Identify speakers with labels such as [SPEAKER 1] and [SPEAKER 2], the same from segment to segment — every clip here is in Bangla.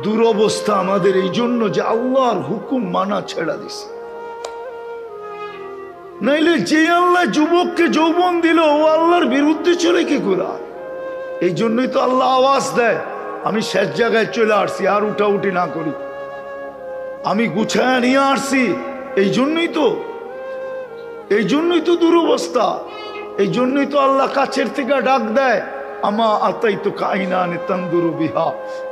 [SPEAKER 1] দুরবস্থা আমাদের এই জন্য যে আল্লাহর হুকুম মানা ছেড়া দিছে। নাইলে যে আল্লাহ যুবককে যৌবন দিল ও আল্লাহর বিরুদ্ধে চলে কি করে? এই জন্যই তো আল্লাহ আওয়াজ দেয়, আমি শেষ জায়গায় চলে আসছি, আর উঠাউঠি না করি, আমি গুছায় নিয়ে আসছি। এই জন্যই তো দুরবস্থা। এই জন্যই তো আল্লাহ কাছের থেকে ডাক দেয়, আমা আতাই তো কাইনানে তান্দুরু বিহা,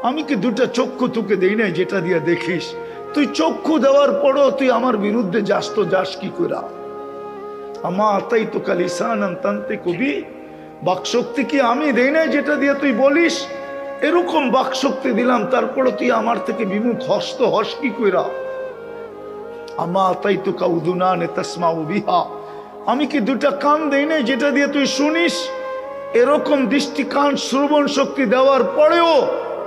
[SPEAKER 1] আমি কি দুটা চক্ষু তোকে দেই নাই যেটা দিয়ে দেখিস? তুই চক্ষু দেওয়ার পরও তুই আমার বিরুদ্ধে যাস তো যাস কি করে? আমা আতাই তো কালিসানান তান্তিকু বি, বাকশক্তি কি আমি দেই নাই যেটা দিয়ে তুই বলিস? এরকম বাকশক্তি দিলাম, তারপরও তুই আমার থেকে বিমুখ হস তো হস কি কইরা? আমা আতাই তো কাউদুনানে তাসমাউ বিহা, আমি কি দুটা কান দেই নাই যেটা দিয়ে তুই শুনিস? এরকম দৃষ্টি কান শ্রবণ শক্তি দেওয়ার পরেও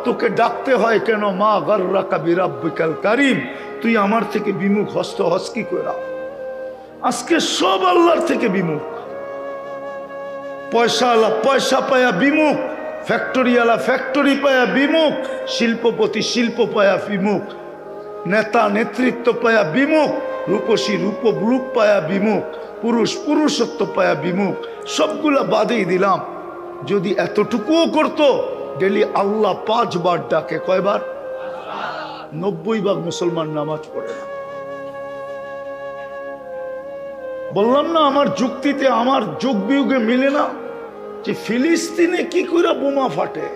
[SPEAKER 1] তোকে ডাকতে হয় কেন? মা গাররাকা বিরাব্বিকাল কারীম, তুই আমার থেকে বিমুখ হস তো হস কি কইরা? আজকে সব আল্লাহর থেকে বিমুখ। পয়সাওয়ালা পয়সা পায়া বিমুখ, ফ্যাক্টরিওয়ালা ফ্যাক্টরি পায়া বিমুখ, শিল্পপতি শিল্প পায়া বিমুখ, নেতা নেতৃত্ব পায়া বিমুখ, রূপসী রূপ পায়া বিমুখ, পুরুষ পুরুষত্ব পায়া বিমুখ। সবগুলা বাদেই দিলাম, যদি এতটুকুও করতো, ডেলি আল্লাহ 5 বার ডাকে। কয়বার? 90 ভাগ মুসলমান নামাজ পড়ে না। বললাম না আমার যুক্তিতে আমার যোগ বিয়োগে মিলে না, যে ফিলিস্তিনে কি করে বোমা ফাটে।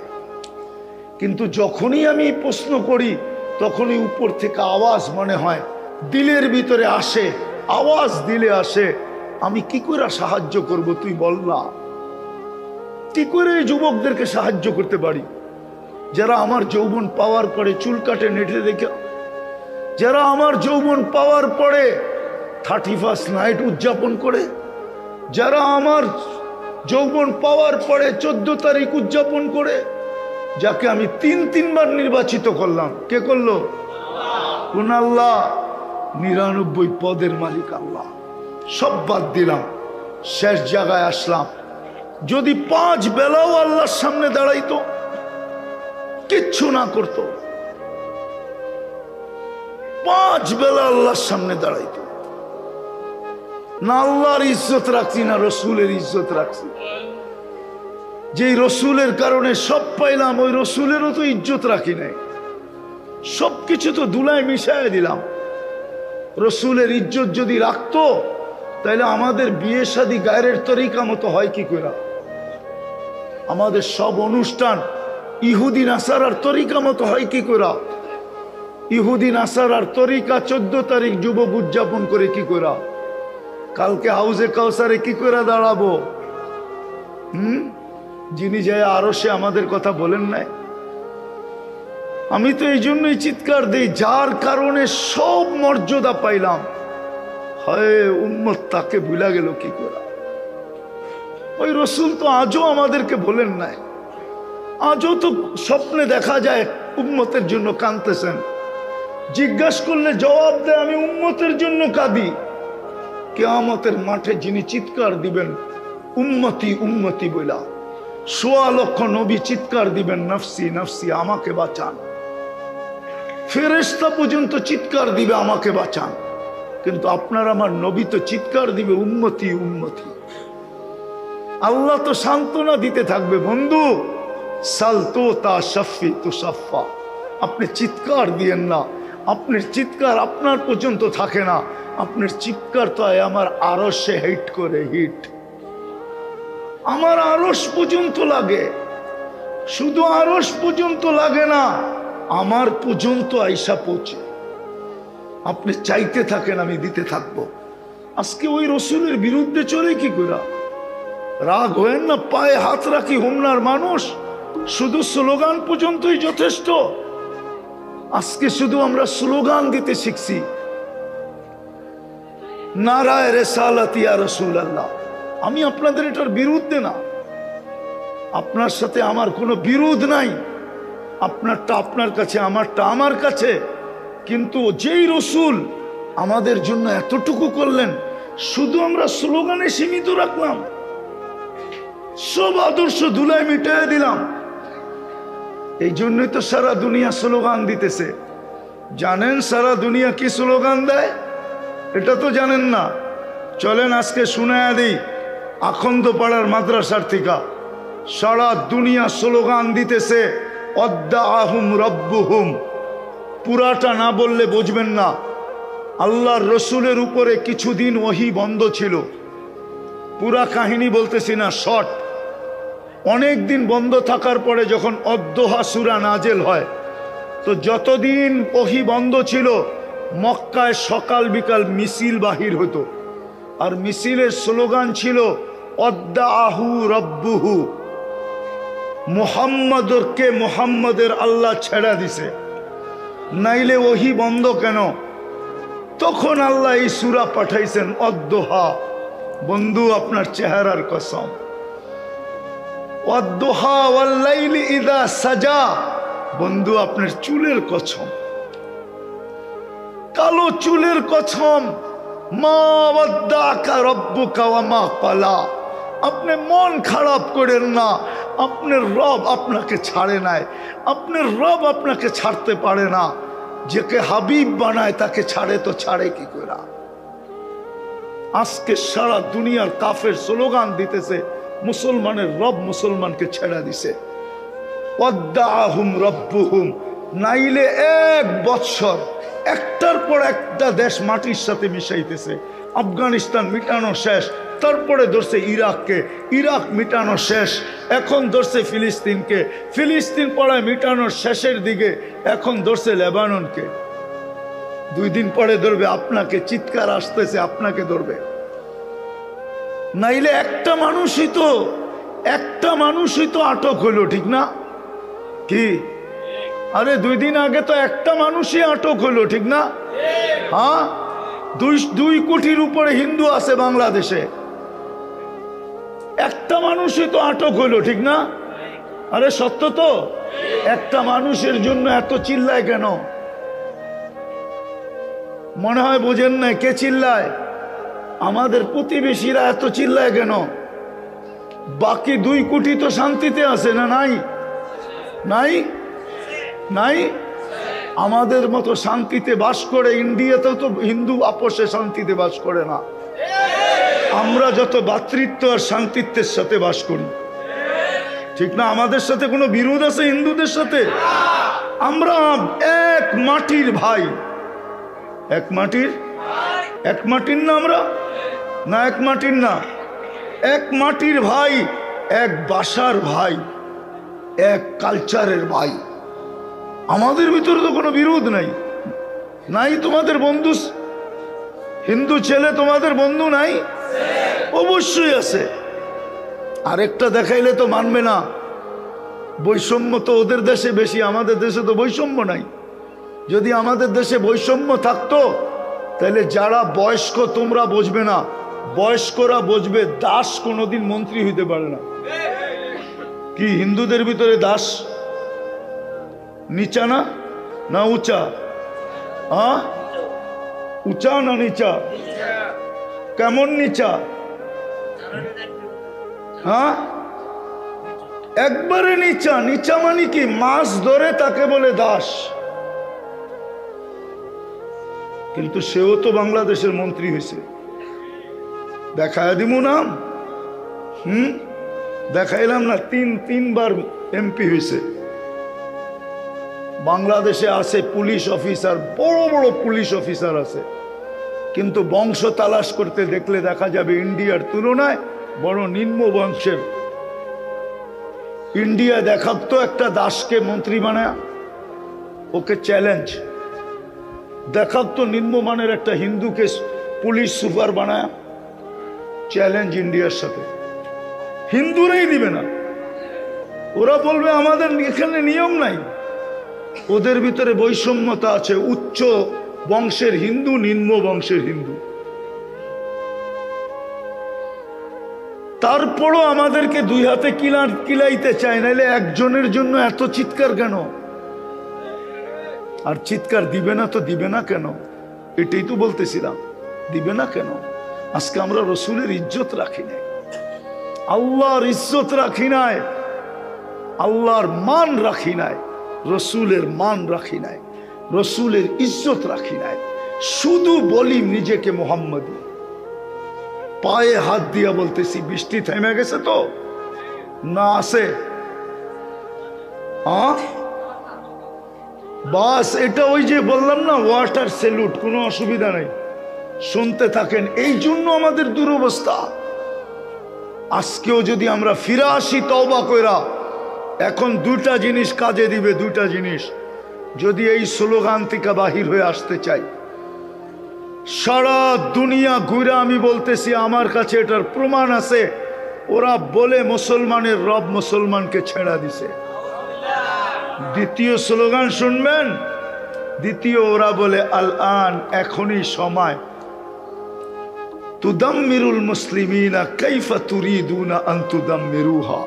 [SPEAKER 1] কিন্তু যখনই আমি প্রশ্ন করি তখনই উপর থেকে আওয়াজ মনে হয় দিলের ভিতরে আসে, আওয়াজ দিলে আসে। আমি কি করে সাহায্য করব তুই বল না? কি করে এই যুবকদেরকে সাহায্য করতে পারি যারা আমার যৌবন পাওয়ার পরে চুল কাটে নেটে দেখে, যারা আমার যৌবন পাওয়ার পরে 31st নাইট উদযাপন করে, যারা আমার যৌবন পাওয়ার পরে 14 তারিখ উদযাপন করে, যাকে আমি 3বার নির্বাচিত করলাম। কে করলো? কোন আল্লাহ? 99 পদের মালিক আল্লাহ। সব বাদ দিলাম, শেষ জায়গায় আসলাম। যদি 5 বেলাও আল্লাহর সামনে দাঁড়াইতো, কিচ্ছু না করত, 5 বেলা আল্লাহর সামনে দাঁড়াইতো না, আল্লাহর ইজ্জত রাখছি না রসুলের ইজ্জত রাখছি। যেই রসুলের কারণে সব পাইলাম, ওই রসুলেরও তো ইজ্জত রাখি নাই, সবকিছু তো ধুলায় মিশায় দিলাম। রসুলের ইজ্জত যদি রাখতো তাহলে আমাদের বিয়ে শাদী গায়ের তরিকা মতো হয় কি করে? আমাদের সব অনুষ্ঠান ইহুদি নাসারার তরিকা মতো হয় কি করে? ইহুদি নাসারার তরিকা 14 তারিখ যুবক উদযাপন করে কি করে? কালকে হাউজে কাউসারে কি করে দাঁড়াবো? যিনি যায় আরো সে আমাদের কথা বলেন নাই। আমি তো এই জন্যই চিৎকার দিই, যার কারণে সব মর্যাদা পাইলাম, হয় উম্মত তাকে ভুলা গেল কি করে? ওই রসুল তো আজও আমাদেরকে বলেন নাই। আজও তো স্বপ্নে দেখা যায় উম্মতের জন্য কাঁদতেছেন। জিজ্ঞাসা করলে জবাব দেয়, আমি উম্মতের জন্য কাঁদি। কিয়ামতের মাঠে যিনি চিৎকার দিবেন উম্মতি উম্মতি বইলা, 1.25 লক্ষ নবী চিৎকার দিবেন নফসি নফসি, আমাকে বাঁচান। ফেরেশতা পর্যন্ত চিৎকার দিবে আমাকে বাঁচান। কিন্তু আপনার আমার নবী তো চিৎকার দিবে উম্মতি উম্মতি। আল্লাহ তো সান্ত্বনা দিতে থাকবে, বন্ধু সাল তো তা শাফি তো সাফা, আপনি চিৎকার দিয়েন না। আপনার চিৎকার আপনার পর্যন্ত থাকে না, আপনার চিৎকার তো আমার আরশে হিট করে, হিট আমার আরশ পর্যন্ত লাগে। শুধু আরশ পর্যন্ত লাগে না, আমার পর্যন্ত আইসা পৌঁছে। আপনি চাইতে থাকেন, আমি দিতে থাকবো। আজকে ওই রসুলের বিরুদ্ধে চলে কি করে? রাগ হয়েন না, পায়ে হাত রাখি হুমনার মানুষ। শুধু স্লোগান পর্যন্তই যথেষ্ট। আজকে শুধু আমরা স্লোগান দিতে শিখছি, নারায়ে রিসালাত ইয়া রাসূলুল্লাহ। আমি আপনাদের এটার বিরুদ্ধে না, আপনার সাথে আমার কোনো বিরোধ নাই। আপনারটা আপনার কাছে, আমারটা আমার কাছে। কিন্তু যেই রসুল আমাদের জন্য এতটুকু করলেন, শুধু আমরা স্লোগানে সীমিত রাখলাম, সব আদর্শ ধুলায় মিটাইয়া দিলাম। এই জন্যই তো সারা দুনিয়া স্লোগান দিতেছে। জানেন সারা দুনিয়া কি স্লোগান দেয়? এটা তো জানেন না। চলেন আজকে শুনায়া দিই আখন্দপাড়ার মাদ্রাসার থেকে। সারা দুনিয়া স্লোগান দিতেছে অদ্দাআহুম রব্বুহুম। পুরাটা না বললে বুঝবেন না। আল্লাহর রসুলের উপরে কিছুদিন ওহী বন্ধ ছিল। পুরা কাহিনী বলতেছি না, শর্ট। অনেক দিন বন্ধ থাকার পরে যখন অদ্দোহা সূরা নাজেল হয়, তো যতদিন ওহী বন্ধ ছিল মক্কায় সকাল বিকাল মিছিল বাহির হতো, আর মিছিলের স্লোগান ছিল অদ্দাআহু রব্বুহু। মুহাম্মদকে মুহাম্মদের আল্লাহ ছেড়া দিছে, নাইলে ওহী বন্ধ কেন? তখন আল্লাহ এই সূরা পাঠাইছেন অদ্দোহা। বন্ধু আপনার চেহারার কসম, ওয়াদ্দোহা ওয়াল্লাইলি ইযা সাজা। বন্ধু আপনার চুলের কসম, কালো চুলের কসম। মা ওয়াদ্দাকা রব্বুকা ওয়া মা ক্বালা। আপনি মন খারাপ করেন না, আপনার রব আপনাকে ছাড়ে নাই। আপনার রব আপনাকে ছাড়তে পারে না। যাকে হাবিব বানায় তাকে ছাড়ে তো ছাড়ে কি করে? আজকে সারা দুনিয়ার কাফের স্লোগান দিতেছে মুসলমানের রব মুসলমানকে ছেড়ে দিছে। ওয়াদ্দাআহুম রব্বুহুম। নাইলে 1 বছর একটার পর একটা দেশ মাটির সাথে মিশাইতেছে। আফগানিস্তান মিটানো শেষ, তারপরে ধরছে ইরাককে, ইরাক মিটানো শেষ, এখন ধরছে ফিলিস্তিনকে, ফিলিস্তিন পড়ায় মিটানোর শেষের দিকে, এখন ধরছে লেবাননকে। 2 দিন পরে ধরবে আপনাকে। চিৎকার আসতেছে আপনাকে ধরবে। নাইলে একটা মানুষই তো আটক হইল, ঠিক না? কি আরে 2 দিন আগে তো একটা মানুষই আটক হইল, ঠিক না? হ্যাঁ, 2 কোটির উপরে হিন্দু আছে বাংলাদেশে। একটা মানুষই তো আটক হইল, ঠিক না? আরে সত্য তো। একটা মানুষের জন্য এত চিল্লায় কেন? মনে হয় বোঝেন না। কে চিল্লায়? আমাদের প্রতিবেশীরা এত চিল্লায় কেন? বাকি 2 কোটি তো শান্তিতে আছে না? নাই নাই নাই আমাদের মতো শান্তিতে বাস করে। ইন্ডিয়াতেও তো হিন্দু আপোষে শান্তিতে বাস করে না। আমরা যত ভ্রাতৃত্ব আর শান্তিত্বের সাথে বাস করি, ঠিক না? আমাদের সাথে কোনো বিরোধ আছে হিন্দুদের সাথে? আমরা এক মাটির ভাই। এক মাটির না আমরা? না এক মাটির না, এক মাটির ভাই, এক বাসার ভাই, এক কালচারের ভাই। আমাদের ভিতরে তো কোনো বিরোধ নাই। নাই তোমাদের বন্ধু হিন্দু ছেলে, তোমাদের বন্ধু নাই? অবশ্যই আছে। আরেকটা দেখাইলে তো মানবে না। বৈষম্য তো ওদের দেশে বেশি, আমাদের দেশে তো বৈষম্য নাই। যদি আমাদের দেশে বৈষম্য থাকতো তাহলে যারা বয়স্ক তোমরা বুঝবে না, বয়স্করা বুঝবে। দাস কোনোদিন মন্ত্রী হইতে পারে না। কি হিন্দুদের ভিতরে দাস নিচা না না উঁচা? হ্যাঁ, উঁচা না নিচা? কেমন নিচা? হ্যাঁ, একবারে নিচা। নিচা মানে কি? মাছ ধরে তাকে বলে দাস। কিন্তু সেও তো বাংলাদেশের মন্ত্রী হয়েছে। দেখায় দিমু নাম? দেখাইলাম না? 3বার এমপি হয়েছে। বাংলাদেশে আছে পুলিশ অফিসার, বড় বড় পুলিশ অফিসার আছে, কিন্তু বংশ তালাশ করতে দেখলে দেখা যাবে ইন্ডিয়ার তুলনায় বড় নিম্ন বংশের। ইন্ডিয়া দেখাতো একটা দাসকে মন্ত্রী বানায়, ওকে চ্যালেঞ্জ। দেখাতো নিম্নমানের একটা হিন্দুকে পুলিশ সুপার বানায়, চ্যালেঞ্জ ইন্ডিয়ার সাথে। হিন্দুরাই দিবে না। ওরা বলবে আমাদের এখানে নিয়ম নাই। ওদের ভিতরে বৈষম্যতা আছে। উচ্চ বংশের হিন্দু, নিম্ন বংশের হিন্দু। তারপরও আমাদেরকে 2 হাতে কিলাইতে চায়। নাইলে একজনের জন্য এত চিৎকার কেন? আর চিৎকার দিবে না তো দিবে না কেন? এটাই তো বলতেছিলাম, দিবে না কেন? আজকে আমরা রসুলের ইজ্জত রাখি নাই, আল্লাহর ইজ্জত রাখি নাই। আল্লাহর মান রাখি নাই, রসুলের মান রাখি নাই, রসুলের ইজ্জত রাখি নাই। শুধু বলি নিজেকে মুহাম্মদী। পায়ে হাত দিয়া বলতেছি, বৃষ্টি থেমে গেছে তো না আছে? বাস এটা ওই যে বললাম না, ওয়াটার সেলুট, কোনো অসুবিধা নেই, শুনতে থাকেন। এই জন্য আমাদের দুরবস্থা। আজকেও যদি আমরা ফিরে আসি তওবা কইরা, এখন দুইটা জিনিস কাজে দিবে, দুইটা জিনিস। যদি এই স্লোগান থেকে বাহির হয়ে আসতে চাই, সারা দুনিয়া ঘুরে আমি বলতেছি, আমার কাছে এটার প্রমাণ আছে, ওরা বলে মুসলমানের রব মুসলমানকে ছেড়া দিছে। দ্বিতীয় স্লোগান শুনবেন, দ্বিতীয় ওরা বলে আল আন, এখনই সময়, তুদাম্মিরুল মুসলিমিনা কাইফা তুরিদুনা আন তুদাম্মিরুহা।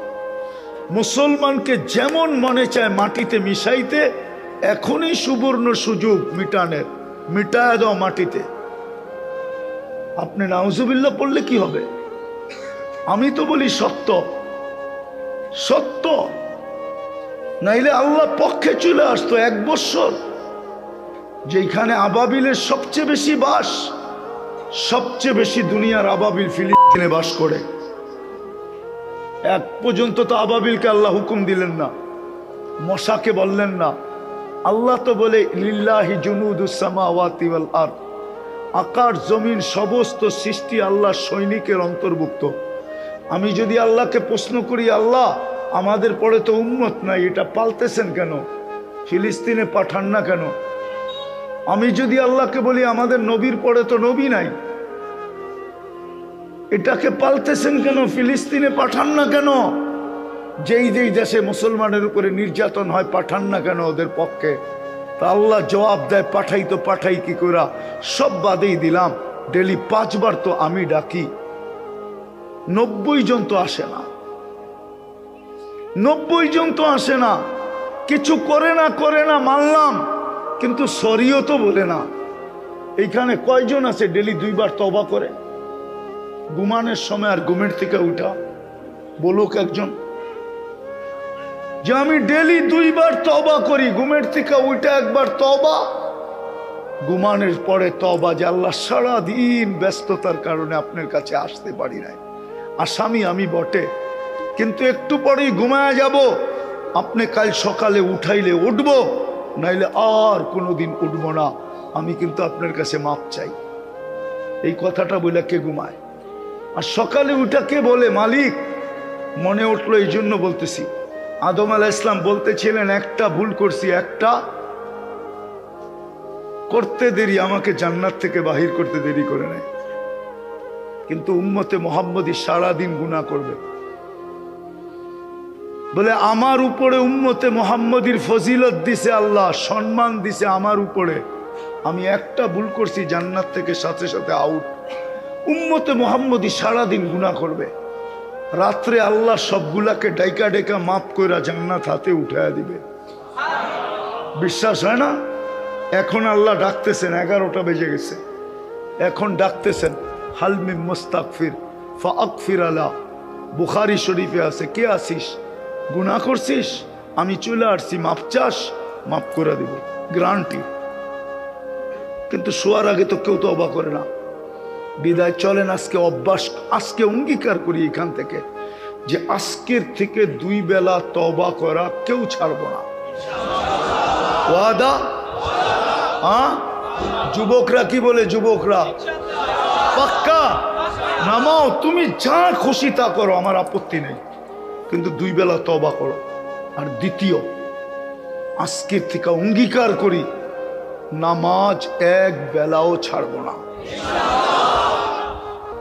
[SPEAKER 1] মুসলমানকে যেমন মনে চায় মাটিতে মিশাইতে, এখনই সুবর্ণ সুযোগ মিটানের, মিটায় দাও মাটিতে। আপনি নাউজুবিল্লাহ পড়লে কি হবে? আমি তো বলি সত্য, সত্য, নাইলে আল্লাহ পক্ষে চলে আসতো। 1 বছর যেখানে আবাবিলের সবচেয়ে বেশি বাস, সবচেয়ে বেশি দুনিয়ার আবাবিল ফিলিস্তিনে বাস করে, এক পর্যন্ত তো আবাবিলকে আল্লাহ হুকুম দিলেন না, মশাকে বললেন না। আল্লাহ তো বলে লিল্লাহি জুনুদুস সামাওয়াতি ওয়াল আরদ, আকাশ জমিন সমস্ত সৃষ্টি আল্লাহর সৈনিকের অন্তর্ভুক্ত। আমি যদি আল্লাহকে প্রশ্ন করি, আল্লাহ আমাদের পরে তো উম্মত নাই, এটা পালতেছেন কেন? ফিলিস্তিনে পাঠান না কেন? আমি যদি আল্লাহকে বলি, আমাদের নবীর পরে তো নবী নাই, এটাকে পালতেছেন কেন? ফিলিস্তিনে পাঠান না কেন? যেই যেই দেশে মুসলমানের উপরে নির্যাতন হয়, পাঠান না কেন ওদের পক্ষে? তা আল্লাহ জবাব দেয়, পাঠাই তো পাঠাই কি করা, সব বাদেই দিলাম, ডেলি 5 বার তো আমি ডাকি, 90 জন তো আসে না, 90 জন তো আসে না, কিছু করে না, করে না মানলাম, কিন্তু সরিও তো বলে না। এইখানে কয়জন আছে ডেলি 2 বার তওবা করে? ঘুমানোর সময় আর ঘুমের থেকে উঠা বলুক একজন যে আমি ডেলি 2 বার তওবা করি, ঘুমের থেকে উঠা একবার তওবা, ঘুমানোর পরে তওবা যে আল্লাহ সারাদিন ব্যস্ততার কারণে আপনার কাছে আসতে পারি নাই, আসামি আমি বটে, কিন্তু একটু পরেই ঘুমায়া যাব, আপনি কাল সকালে উঠাইলে উঠবো, নাইলে আর কোনোদিন উঠবো না, আমি কিন্তু আপনার কাছে মাপ চাই। এই কথাটা বলে কে ঘুমায়? আর সকালে উঠা কে বলে? মালিক। মনে উঠলো এই জন্য বলতেছি, আদম আলাইহিস সালাম বলতেছিলেন, একটা ভুল করছি, একটা করতে দেরি, আমাকে জান্নাত থেকে বাহির করতে দেরি করে নেয়। কিন্তু উম্মতে মুহাম্মদী সারাদিন গুনাহ করবে, বলে আমার উপরে উম্মতে মুহাম্মদীর ফজিলত দিছে আল্লাহ, সম্মান দিছে আমার উপরে, আমি একটা ভুল করছি, জান্নাত থেকে সাথে সাথে আউট। উম্মতে মুহাম্মদী সারাদিন গুনাহ করবে, রাত্রে আল্লাহ সবগুলাকে ডাইকা ডেকা মাফ কইরা জান্নাত হাতে উঠায়া দিবে। বিশ্বাস হয় না? এখন আল্লাহ ডাকতেছেন, 11টা বেজে গেছে, এখন ডাকতেছেন, হালমি মুস্তাগফির ফাগফির আলা। বুখারী শরীফে আছে, কে আসিস, গুনাহ করছিস, আমি চলে আসছি, মাপ চাস, মাফ করে দিব, গ্যারান্টি। কিন্তু শোয়ার আগে তো কেউ তওবা করে না। বিদায় চলেন আজকে অভ্যাস, আজকে অঙ্গীকার করি এখান থেকে যে আজকের থেকে 2 বেলা তওবা করা কেউ ছাড়বো না। ওয়াদা? যুবকরা কি বলে? যুবকরা পাক্কা? নামাও, তুমি যা খুশি তা করো, আমার আপত্তি নেই, কিন্তু 2 বেলা তওবা করো। আর দ্বিতীয়, আজকের থেকে অঙ্গীকার করি, নামাজ 1 বেলাও ছাড়বো না।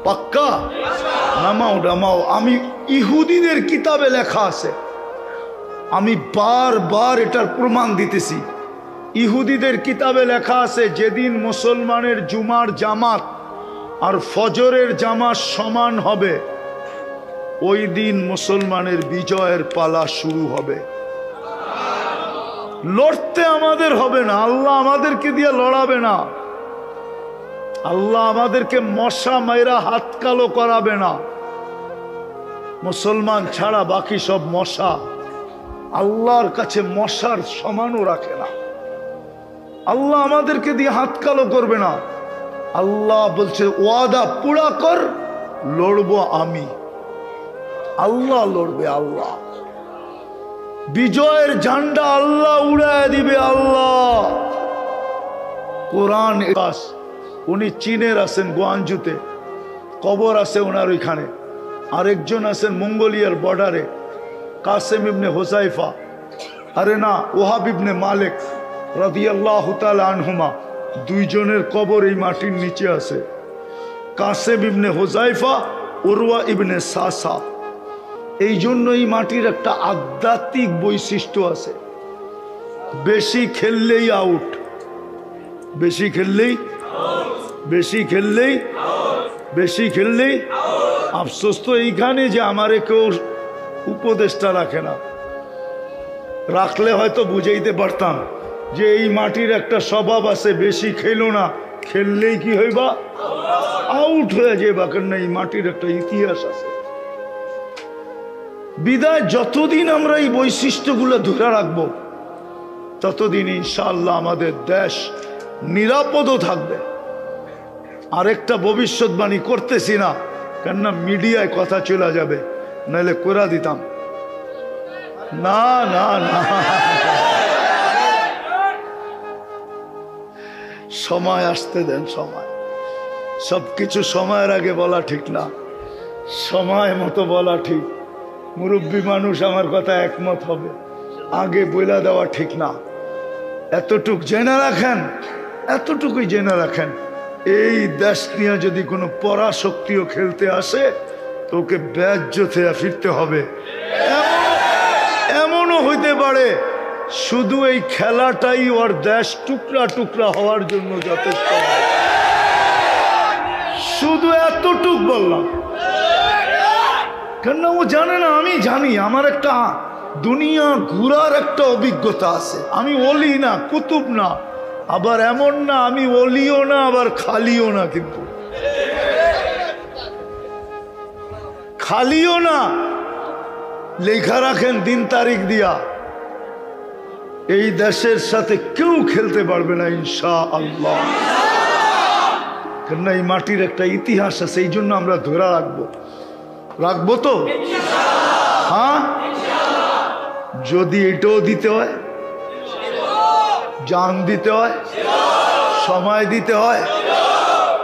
[SPEAKER 1] পাক্কা? নামাও নামাও। আমি ইহুদিদের কিতাবে লেখা আছে, আমি বারবার এটার প্রমাণ দিতেছি, ইহুদিদের কিতাবে লেখা আছে, যেদিন মুসলমানের জুমার জামাত আর ফজরের জামাত সমান হবে, ওই দিন মুসলমানের বিজয়ের পালা শুরু হবে। লড়তে আমাদের হবে না, আল্লাহ আমাদেরকে দিয়ে লড়াবে না, আল্লাহ আমাদেরকে মশা মাইরা হাত কালো করাবে না। মুসলমান ছাড়া বাকি সব মশা, আল্লাহর কাছে মশার সমানও রাখে না। আল্লাহ আমাদেরকে দিয়ে হাত কালো করবে না। আল্লাহ বলছে ওয়াদা পুরা কর, লড়বো আমি। আল্লাহ লড়বে, আল্লাহ বিজয়ের ঝান্ডা আল্লাহ উড়ায় দিবে। আল্লাহ কোরআন। উনি চীনের আছেন, গোয়াঞ্জুতে কবর আছে ওনার ওইখানে। আরেকজন আছেন মঙ্গোলিয়ার বর্ডারে, কাসেম ইবনে হুযাইফা, আরে না ওহাব ইবনে মালিক রাদিয়াল্লাহু তাআলা আনহুমা, দুইজনের কবর এই মাটির নিচে আছে। কাসেম ইবনে হুযাইফা, উরওয়া ইবনে সাসা। এই জন্য এই মাটির একটা আধ্যাত্মিক বৈশিষ্ট্য আছে। বেশি খেললেই আউট, বেশি খেললেই, বেশি খেললেই, বেশি খেললেই। আফসোস তো এইখানে যে আমারে কেউ উপদেষ্টা রাখে না। রাখলে হয়তো বুঝাইতে পারতাম যে এই মাটির একটা স্বভাব আছে, বেশি খেলো না, খেললেই কি হইবা আউট হয়ে যাবা। কেন এই মাটির একটা ইতিহাস আছে। বিদায় যতদিন আমরা এই বৈশিষ্ট্যগুলো ধরে রাখবো ততদিন ইনশাআল্লাহ আমাদের দেশ নিরাপদও থাকবে। আরেকটা ভবিষ্যৎবাণী করতেছি না, কেননা মিডিয়ায় কথা চলে যাবে, নাহলে করে দিতাম। না না না, সময় আসতে দেন। সময়, সবকিছু সময়ের আগে বলা ঠিক না, সময় মতো বলা ঠিক। মুরব্বী মানুষ আমার কথা একমত হবে, আগে বইলা দেওয়া ঠিক না। এতটুক জেনে রাখেন, এতটুকুই জেনে রাখেন, এই দেশ নিয়ে যদি কোনো পরাশক্তিও খেলতে আসে তো ওকে বেজ্জত হয়ে ফিরতে হবে। এমনও হইতে পারে শুধু এই খেলাটাই ওর দেশ টুকরা টুকরা হওয়ার জন্য যথেষ্ট। শুধু এতটুক বললাম, কেন ও জানে না, আমি জানি। আমার একটা দুনিয়া ঘুরার একটা অভিজ্ঞতা আছে। আমি ওলি না, কুতুব না, আবার এমন না আমি ওলিও না আবার খালিও না, কিন্তু খালিও না। লেখা রাখেন দিন তারিখ দিয়া, এই দেশের সাথে কেউ খেলতে পারবে না ইনশাআল্লাহ। কেননা এই মাটির একটা ইতিহাস আছে, এই জন্য আমরা ধরে রাখবো। রাখবো তো, হ্যাঁ। যদি এটাও দিতে হয়, জান দিতে হয়, সময় দিতে হয়,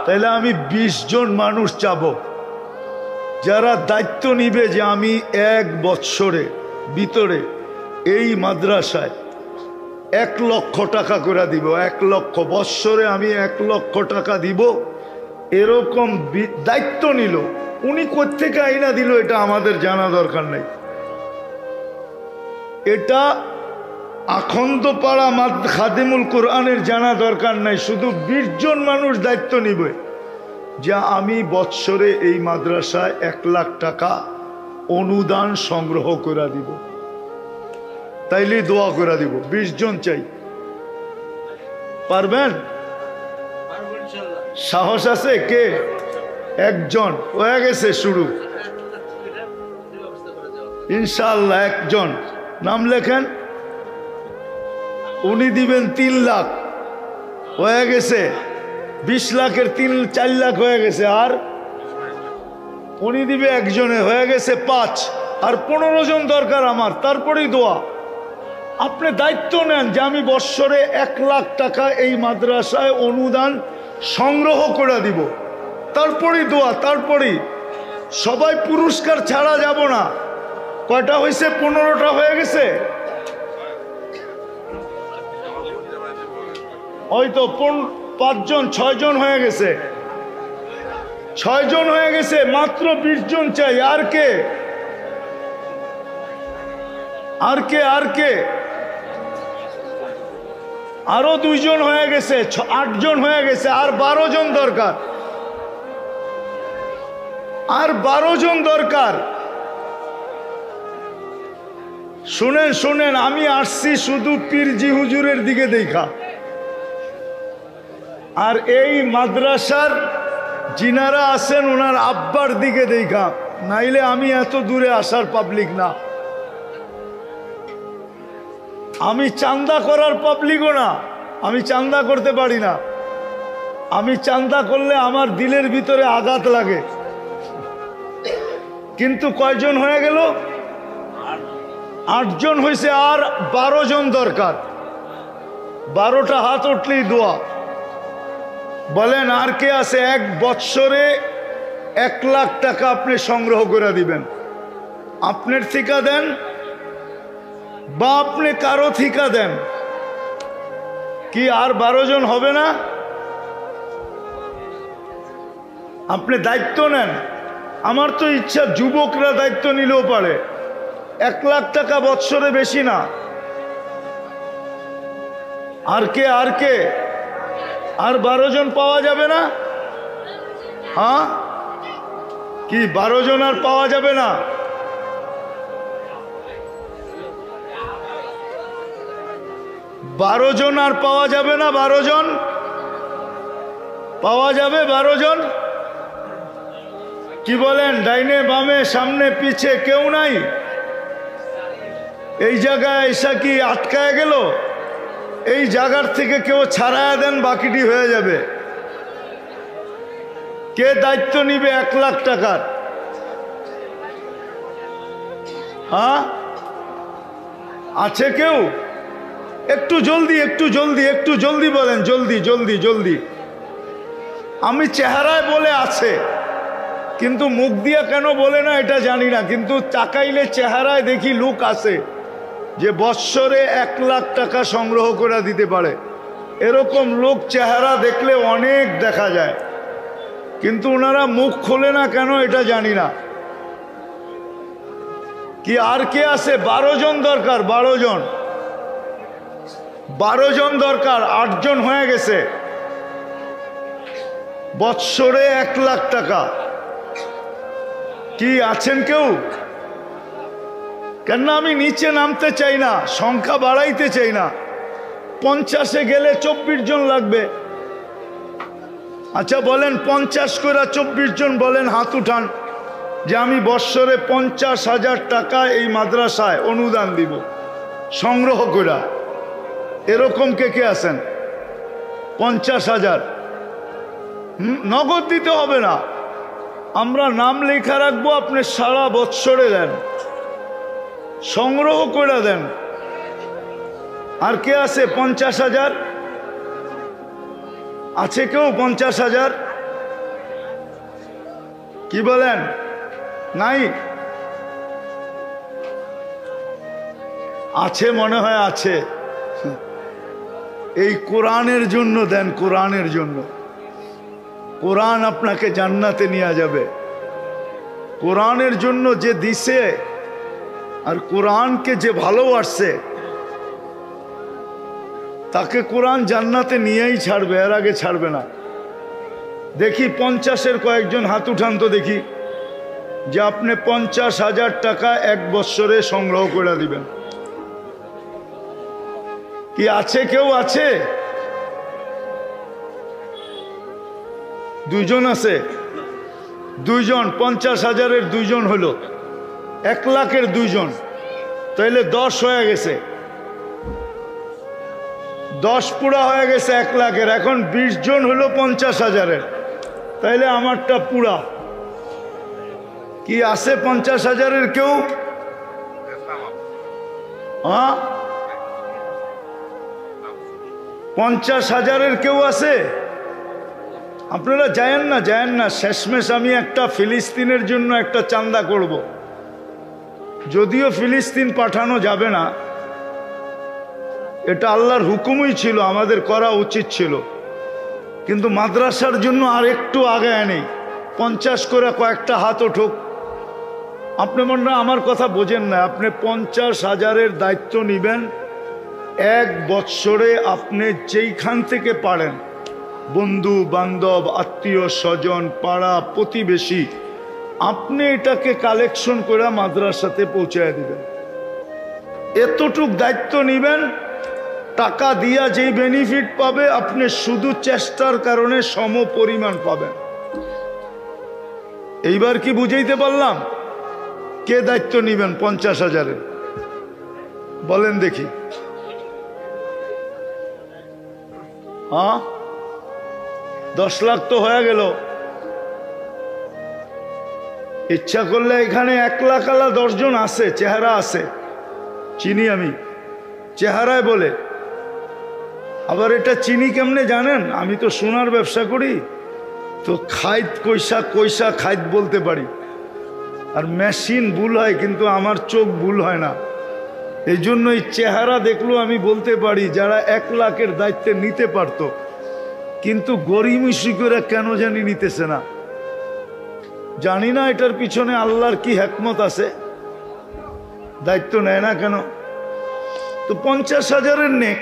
[SPEAKER 1] তাহলে আমি 20 জন মানুষ চাবো যারা দায়িত্ব নিবে যে আমি 1 বৎসরে ভিতরে এই মাদ্রাসায় 1 লক্ষ টাকা করে দিব। 1 লক্ষ বৎসরে আমি 1 লক্ষ টাকা দিব, এরকম দায়িত্ব নিল। উনি কোত্থেকে আইনা দিল এটা আমাদের জানা দরকার নেই। এটা আখন্দপাড়া খাদিমুল কোরআনের জানা দরকার নাই। শুধু 20 জন মানুষ দায়িত্ব নিবে যা আমি বৎসরে এই মাদ্রাসায় 1 লাখ টাকা অনুদান সংগ্রহ করে দিব, তাইলে দোয়া করে দিব। 20 জন চাই, পারবেন? সাহস আছে কে? 1 জন হয়ে গেছে শুরু, ইনশাআল্লাহ। 1 জন নাম লেখেন, উনি দিবেন 3 লাখ, হয়ে গেছে 20 লাখের 4 লাখ হয়ে গেছে। আর উনি দিবে 1 জনে, হয়ে গেছে 5। আর 15 জন দরকার আমার, তারপরেই দোয়া। আপনি দায়িত্ব নেন যে আমি বৎসরে 1 লাখ টাকা এই মাদ্রাসায় অনুদান সংগ্রহ করে দিব, তারপরেই দোয়া। তারপরেই সবাই পুরস্কার ছাড়া যাব না। কয়টা হয়েছে? 15টা হয়ে গেছে। হয়তো 5 জন 6 জন হয়ে গেছে, 6 জন হয়ে গেছে। মাত্র 20 জন চাই। আর কে? আর কে? আর কে? আরো 2 জন হয়ে গেছে, 8 জন হয়ে গেছে। আর 12 জন দরকার, আর 12 জন দরকার। শুনেন শুনেন, আমি আসছি শুধু পীরজি হুজুরের দিকে দেখা, আর এই মাদ্রাসার যিনারা আছেন ওনার আব্বার দিকে দেখা, নাইলে আমি এত দূরে আসার পাবলিক না। আমি চান্দা করার পাবলিকও না, আমি চান্দা করতে পারি না। আমি চান্দা করলে আমার দিলের ভিতরে আঘাত লাগে। কিন্তু কয়জন হয়ে গেল? 8 জন হয়েছে, আর 12 জন দরকার। 12টা হাত উঠলেই দোয়া। বলেন আর কে আছে? 1 বৎসরে 1 লাখ টাকা আপনি সংগ্রহ করে দিবেন। আপনার ঠিকা দেন বা আপনি কারো ঠিকা দেন, কি আর 12 জন হবে না? আপনি দায়িত্ব নেন। আমার তো ইচ্ছা যুবকরা দায়িত্ব নিলেও পারে। 1 লাখ টাকা বৎসরে, বেশি না। আর কে? আর কে? আর 12 জন পাওয়া যাবে না? হ্যাঁ, কি 12 জন আর পাওয়া যাবে না? বারো জন আর পাওয়া যাবে না? 12 জন পাওয়া যাবে? 12 জন? কি বলেন? ডাইনে বামে সামনে পিছে কেউ নাই? এই জায়গায় এসা কি আটকায় গেল? এই জায়গার থেকে কেউ ছাড়ায়া দেন, বাকিটি হয়ে যাবে। কে দায়িত্ব নিবে 1 লাখ টাকার? হ্যাঁ, আছে কেউ? একটু জলদি, একটু জলদি, একটু জলদি বলেন। জলদি জলদি জলদি। আমি চেহারায় বলে আছে, কিন্তু মুখ দিয়া কেন বলে না এটা জানি না। কিন্তু তাকাইলে চেহারায় দেখি লোক আছে যে বৎসরে 1 লাখ টাকা সংগ্রহ করে দিতে পারে। এরকম লোক চেহারা দেখলে অনেক দেখা যায়, কিন্তু ওনারা মুখ খোলে না কেন এটা জানি না। কি আর কে আছে? 12 জন দরকার। 12 জন, 12 জন দরকার। 8 জন হয়ে গেছে। বৎসরে 1 লাখ টাকা। কি আছেন কেউ? কেন আমি নিচে নামতে চাই না, সংখ্যা বাড়াইতে চাই না। 50-এ গেলে 24 জন লাগবে। আচ্ছা বলেন 50 করে 24 জন বলেন, হাত উঠান যে আমি বৎসরে 50,000 টাকা এই মাদ্রাসায় অনুদান দিব সংগ্রহ করে। এরকম কে কে আছেন? 50,000 নগদ দিতে হবে না, আমরা নাম লেখা রাখবো, আপনি সারা বৎসরে দেন, সংগ্রহ করে দেন। আর কে আছে? 50,000 আছে কেউ? 50,000 কি বলেন? নাই? আছে মনে হয়, আছে। এই কোরআনের জন্য দেন, কোরআনের জন্য। কোরআন আপনাকে জান্নাতে নিয়ে যাবে। কোরআনের জন্য যে দিছে আর কোরআনকে যে ভালোবাসছে তাকে কোরআন জান্নাতে নিয়েই ছাড়বে, এর আগে ছাড়বে না। দেখি 50-এর কয়েকজন হাত উঠান তো দেখি, যে আপনি 50,000 টাকা 1 বৎসরে সংগ্রহ করে দিবেন। কি আছে কেউ? আছে? 2 জন আছে। 2 জন, 50,000-এর 2 জন হলো 1 লাখের 2 জন, তাইলে 10 হয়ে গেছে। 10 পুরা হয়ে গেছে 1 লাখের। এখন 20 জন হলো 50,000-এর, তাইলে আমারটা পুরা। কি আছে 50,000-এর কেউ? হ্যাঁ, 50,000-এর কেউ আছে? আপনারা যায়েন না, যায়েন না। শেষমেশ আমি একটা ফিলিস্তিনের জন্য একটা চান্দা করব। যদিও ফিলিস্তিন পাঠানো যাবে না, এটা আল্লাহর হুকুমই ছিল, আমাদের করা উচিত ছিল, কিন্তু মাদ্রাসার জন্য আর একটু আগায় নেই। 50 করে কয়েকটা হাত উঠুক। আপনি মনে হয় আমার কথা বোঝেন না। আপনি 50,000-এর দায়িত্ব নেবেন। 1 বৎসরে আপনি যেইখান থেকে পারেন, বন্ধু বান্ধব, আত্মীয় স্বজন, পাড়া প্রতিবেশী, আপনি এটাকে কালেকশন করে মাদ্রাসাতে পৌঁছায় দিবেন। এতটুক দায়িত্ব নেবেন। টাকা দিয়া যেই বেনিফিট পাবে, আপনি শুধু চেষ্টার কারণে সম পরিমাণ পাবেন। এইবার কি বুঝাইতে পারলাম? কে দায়িত্ব নেবেন 50,000-এর? বলেন দেখি। হ্যাঁ 10 লাখ তো হয়ে গেল। ইচ্ছা করলে এখানে 1 লাখ আলা 10 জন আছে, চেহারা আছে, চিনি আমি, চেহারায় বলে। আবার এটা চিনি কেমনে জানেন? আমি তো সোনার ব্যবসা করি, তো খাইত কইসা কইসা খাইত বলতে পারি। আর মেশিন ভুল হয়, কিন্তু আমার চোখ ভুল হয় না। এই জন্য এই চেহারা দেখলেও আমি বলতে পারি যারা 1 লাখের দায়িত্বে নিতে পারতো, কিন্তু গরিমসি করে কেন জানি নিতেছে না। জানি না এটার পিছনে আল্লাহর কি হিকমত আছে, দায়িত্ব নেয় না কেন। তো 50,000-এর নেক,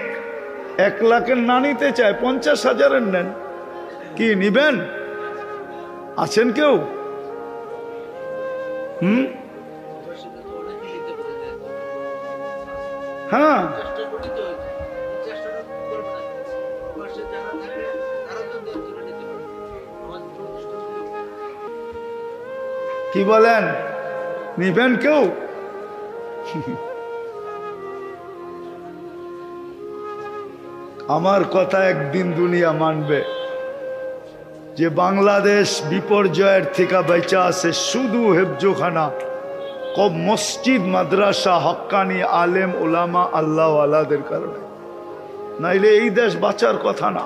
[SPEAKER 1] 1 লাখের না নিতে চায়, 50,000-এর নেন। কি নিবেন? আছেন কেউ? হ্যাঁ, কি বলেন? নিবেন কেউ? আমার কথা একদিন দুনিয়া মানবে যে বাংলাদেশ বিপর্যয়ের থেকে বেঁচে আছে শুধু হেফজোখানা, কব মসজিদ, মাদ্রাসা, হক্কানি আলেম ওলামা আল্লাহ আলাদের কারণে। নাইলে এই দেশ বাঁচার কথা না।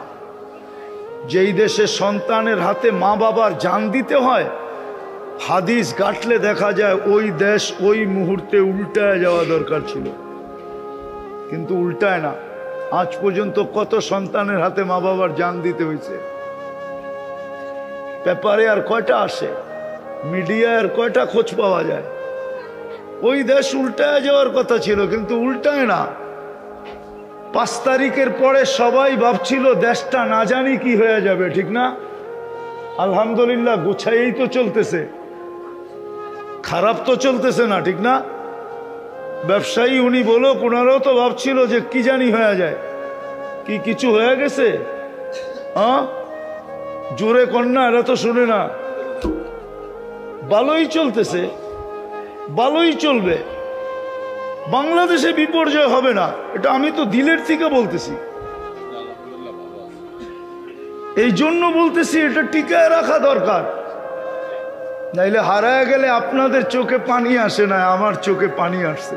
[SPEAKER 1] যেই দেশে সন্তানের হাতে মা বাবার জান দিতে হয়, হাদিস গাঁটলে দেখা যায় ওই দেশ ওই মুহূর্তে উল্টায় যাওয়া দরকার ছিল, কিন্তু উল্টায় না। আজ পর্যন্ত কত সন্তানের হাতে মা বাবার জান দিতে হয়েছে। পেপারে আর কয়টা আসে, মিডিয়ায় আর কয়টা খোঁজ পাওয়া যায়? ওই দেশ উল্টায় যাওয়ার কথা ছিল, কিন্তু উল্টায় না। 5 তারিখের পরে সবাই ভাবছিল দেশটা না জানি কি হয়ে যাবে, ঠিক না? আলহামদুলিল্লাহ গুছাইয়েই তো চলতেছে, খারাপ তো চলতেছে না, ঠিক না? ব্যবসায়ী উনি বলো, ওনারাও তো ভাবছিল যে কি জানি হয়ে যায়, কি কিছু হয়ে গেছে? হ্যাঁ, জোরে কন্যা, এরা তো শুনে না। ভালোই চলতেছে, ভালোই চলবে। বাংলাদেশে বিপর্যয় হবে না, এটা আমি তো দিলের থেকে বলতেছি। এই জন্য বলতেছি এটা টিকায় রাখা দরকার, নাইলে হারায় গেলে আপনাদের চোখে পানি আসে না, আমার চোখে পানি আসছে।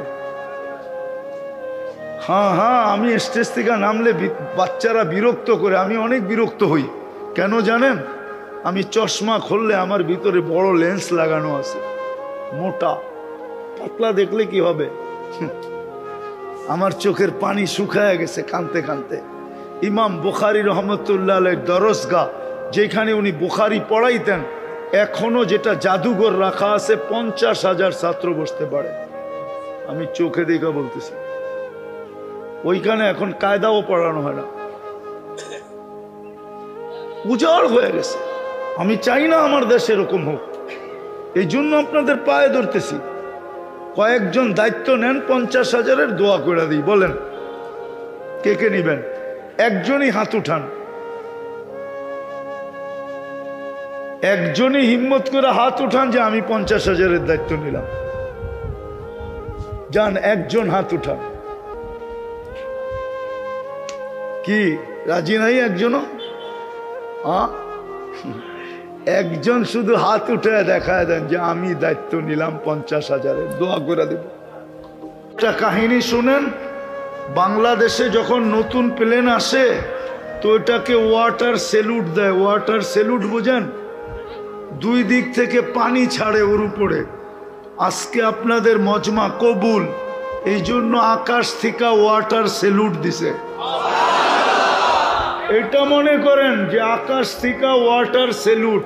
[SPEAKER 1] হ্যাঁ হ্যাঁ, আমি স্টেজ থেকে নামলে বাচ্চারা বিরক্ত করে, আমি অনেক বিরক্ত হই। কেন জানেন? আমি চশমা খুললে আমার ভিতরে বড় লেন্স লাগানো আছে, মোটা, পাতলা দেখলে কি হবে? আমার চোখের পানি শুকায় গেছে কানতে কানতে। ইমাম বুখারী রহমতুল্লাহ আলাইহির দরসগাহ, যেখানে উনি বুখারী পড়াইতেন, এখনো যেটা জাদুঘর রাখা আছে, 50,000 ছাত্র বসতে পারে। আমি চোখে দেখা বলতেছি, ওইখানে এখন কায়দাও পড়ানো হয় না, উজাড় হয়ে গেছে। আমি চাই না আমার দেশ এরকম হোক, এই জন্য আপনাদের পায়ে ধরতেছি। কয়েকজন দায়িত্ব নেন, 50,000-এর দোয়া করে দিই। বলেন কে কে নিবেন? একজনই হাত উঠান, একজনই হিম্মত করে হাত উঠান যে আমি 50,000-এর দায়িত্ব নিলাম। যান, একজন হাত উঠান। কি রাজি নাই একজনও? একজন শুধু হাত উঠে দেখায় দেন যে আমি দায়িত্ব নিলাম 50,000-এর, দোয়া করে দেব। একটা কাহিনী শুনেন। বাংলাদেশে যখন নতুন প্লেন আসে তো এটাকে ওয়াটার স্যালুট দেয়। ওয়াটার স্যালুট বুঝেন? 2 দিক থেকে পানি ছাড়ে ওর উপরে। আজকে আপনাদের মজমা কবুল, এই জন্য আকাশ থেকে ওয়াটার স্যালুট দিছে। এটা মনে করেন যে আকাশ থেকে ওয়াটার স্যালুট।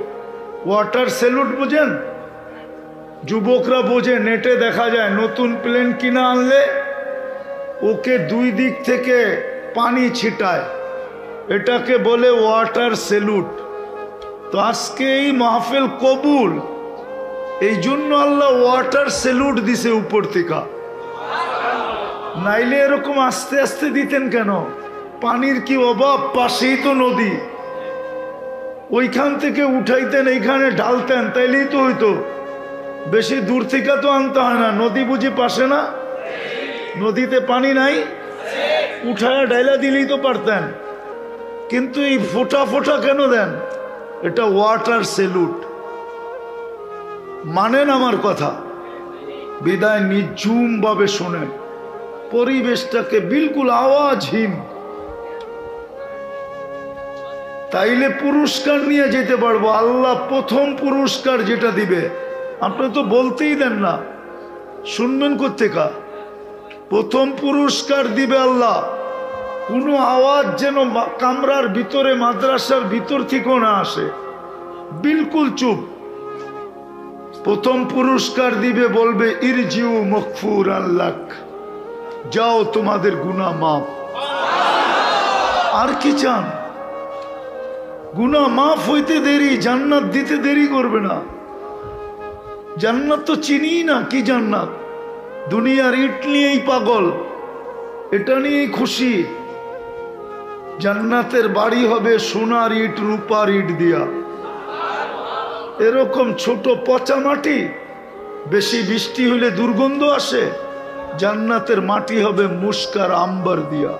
[SPEAKER 1] ওয়াটার স্যালুট বুঝেন? যুবকরা বোঝে, নেটে দেখা যায় নতুন প্লেন কিনা আনলে ওকে 2 দিক থেকে পানি ছিটায়, এটাকে বলে ওয়াটার স্যালুট। তো আজকে এই মাহফিল কবুল, এই জন্য আল্লাহ ওয়াটার স্যালুট দিছে উপর থেকে। নাইলে এরকম আস্তে আস্তে দিতেন কেন? পানির কি অভাব? পাশেই তো নদী, ওইখান থেকে উঠাইতেন, এইখানে ঢালতেন, তাইলেই তো হইতো। বেশি দূর থেকে তো আনতে হয় না। নদী বুঝি পাশে না? নদীতে পানি নাই, উঠায় ডাইলা দিলেই তো পারতেন। কিন্তু এই ফোঁটা ফোঁটা কেন দেন? এটা ওয়াটার সেলুট। মানেন আমার কথা? বিদায় নিঝুম ভাবে শোনেন, পরিবেশটাকে বিলকুল আওয়াজহীন, তাইলে পুরস্কার নিয়ে যেতে পারবো। আল্লাহ প্রথম পুরস্কার যেটা দিবে, আপনি তো বলতেই দেন না, শুনবেন কোত্থেকা? প্রথম পুরস্কার দিবে আল্লাহ। কোনো আওয়াজ যেন কামরার ভিতরে, মাদ্রাসার ভিতর থেকেও না আসে, বিলকুল চুপ। প্রথম পুরস্কার দিবে, বলবে ইরজিউ মগফুর আল্লাহ, যাও তোমাদের গুনাহ মাফ। আর কি চান? গুনাহ মাফ হইতে দেরি, জান্নাত দিতে দেরি করবে না। জান্নাত তো চিনি না, কি জান্নাত? দুনিয়ার ইট নিয়েই পাগল, এটা নিয়েই খুশি। জান্নাতের বাড়ি হবে সোনার ইট, রূপার ইট দিয়া। এরকম ছোট পচা মাটি, বেশি বৃষ্টি হইলে দুর্গন্ধ আসে। জান্নাতের মাটি হবে মুস্কার আম্বার দিয়া।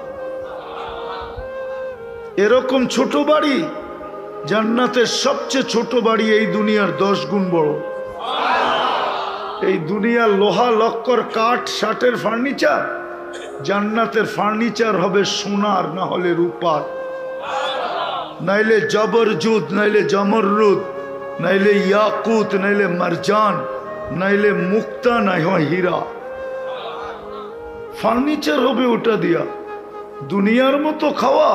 [SPEAKER 1] এরকম ছোট বাড়ি, জান্নাতের সবচেয়ে ছোট বাড়ি এই দুনিয়ার 10 গুণ বড়। এই দুনিয়ার লোহা লক্কর কাঠ শাটের ফার্নিচার, জান্নাতের ফার্নিচার হবে সোনার, না হলে রূপার, নাইলে জবরজুদ, নাইলে জমররুদ, নাইলে ইয়াকুত, নাইলে মারজান, নাইলে মুক্তা, নাই হয় হীরা। ফার্নিচার হবে ওটা দিয়া। দুনিয়ার মতো খাওয়া,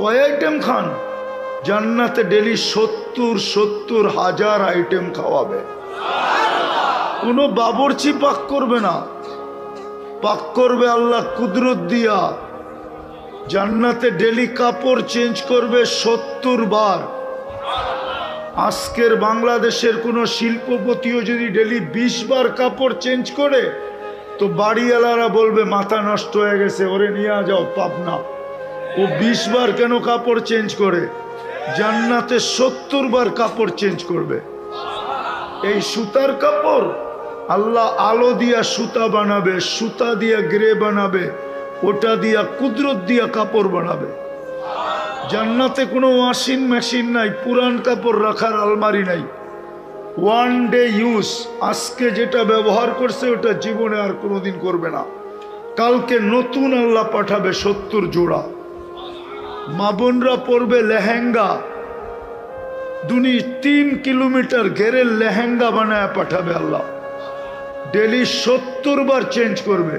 [SPEAKER 1] কয় আইটেম খান? জান্নাতে ডেলি 70 হাজার আইটেম খাওয়াবে। কোনো বাবরচি পাক করবে না, পাক করবে আল্লাহ কুদরত দিয়া। জান্নাতে ডেলি কাপড় চেঞ্জ করবে 70 বার। আজকের বাংলাদেশের কোনো শিল্পপতিও যদি ডেলি 20 বার কাপড় চেঞ্জ করে, তো বাড়িওয়ালারা বলবে মাথা নষ্ট হয়ে গেছে, ওরে নিয়ে যাও পাবনা। ও 20 বার কেন কাপড় চেঞ্জ করে? জান্নাতে 70 বার কাপড় চেঞ্জ করবে। এই সুতার কাপড় আল্লাহ আলো দিয়া সুতা বানাবে, সুতা দিয়া গ্রে বানাবে, ওটা দিয়া কুদরত দিয়া কাপড় বানাবে। জান্নাতে কোনো ওয়াশিং মেশিন নাই, পুরান কাপড় রাখার আলমারি নাই। 1 ডে ইউজ, আজকে যেটা ব্যবহার করছে ওটা জীবনে আর কোনোদিন করবে না। কালকে নতুন আল্লাহ পাঠাবে 70 জোড়া। মা বোনরা পরবে লেহেঙ্গা, 3 কিলোমিটার ঘেরের লেহেঙ্গা বানায় পাঠাবে আল্লাহ। ডেলি 70 বার চেঞ্জ করবে।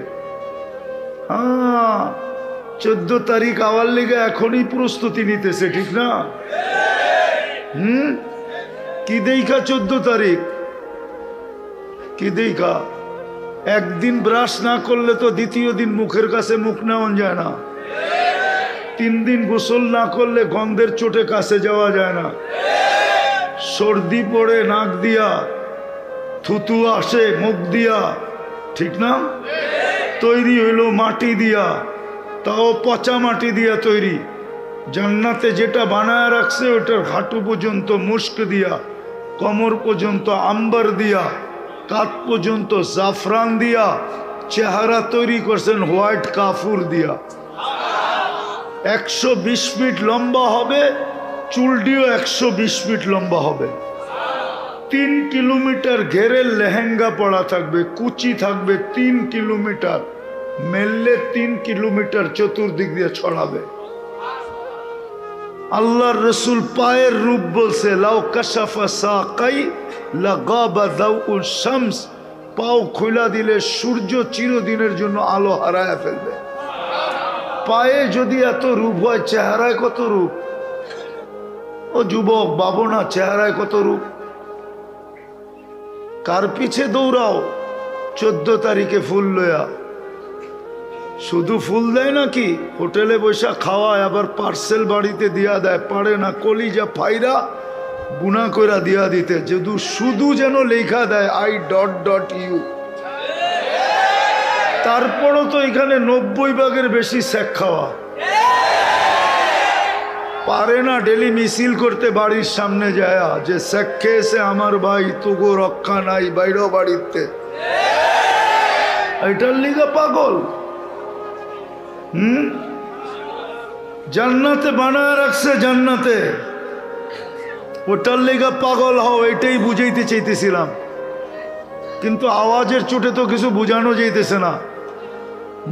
[SPEAKER 1] 14 তারিখ আওয়ার লেগে এখনই প্রস্তুতি নিতেছে, ঠিক না? কি দেখা 14 তারিখ? কি দেখা? একদিন ব্রাশ না করলে তো দ্বিতীয় দিন মুখের কাছে মুখ নেওয়া যায় না। 3 দিন গোসল না করলে গন্ধের চোটে কাছে যাওয়া যায় না। সর্দি পড়ে নাক দিয়া, থুতু আসে মুখ দিয়া, ঠিক না? তৈরি হইল মাটি দিয়া, তাও পচা মাটি দিয়া তৈরি। জান্নাতে যেটা বানায় রাখছে ওটার হাঁটু পর্যন্ত মুস্ক দিয়া, কোমর পর্যন্ত আম্বার দিয়া, কাঁধ পর্যন্ত জাফরান দিয়া, চেহারা তৈরি করছেন হোয়াইট কাফুর দিয়া। 120 ফিট লম্বা হবে, চুলটিও 120 ফিট লম্বা হবে। 3 কিলোমিটার ঘেরের লেহেঙ্গা পড়া থাকবে, কুচি থাকবে 3 কিলোমিটার, মেললে 3 কিলোমিটার চতুর্দিক দিয়ে ছড়াবে। আল্লাহর রসুল পায়ের রূপ বলছে, লাউ কাশাফা সাকাই লাগাবা দাউল শামস, পাও খোলা দিলে সূর্য চিরদিনের জন্য আলো হারায় ফেলবে। পায়ে যদি এত রূপ হয়, চেহারায় কত রূপ? ও যুবক ভাবো না, চেহারায় কত রূপ। কার পিছে দৌড়াও? 14 তারিখে ফুল লয়া। শুধু ফুল দেয় নাকি? হোটেলে বৈশা খাওয়ায়, আবার পার্সেল বাড়িতে দিয়া দেয়। পারে না কলিজা ফাইরা গুনা কইরা দিয়া দিতে, শুধু যেন লেখা দেয় I.U। তারপরও তো এখানে 90 ভাগের বেশি শেখ খাওয়া। পারে না ডেলি মিছিল করতে বাড়ির সামনে যায় যে শেখ খেয়েছে আমার ভাই, তোগো রক্ষা নাই, বাইরেও বাড়িতে। এটার লিগা পাগল। জান্নাতে বানায় রাখছে, জান্নাতে। ওটার লেগা পাগল হও, এটাই বুঝাইতে চাইতেছিলাম, কিন্তু আওয়াজের চোটে তো কিছু বুঝানো যাইতেছে না।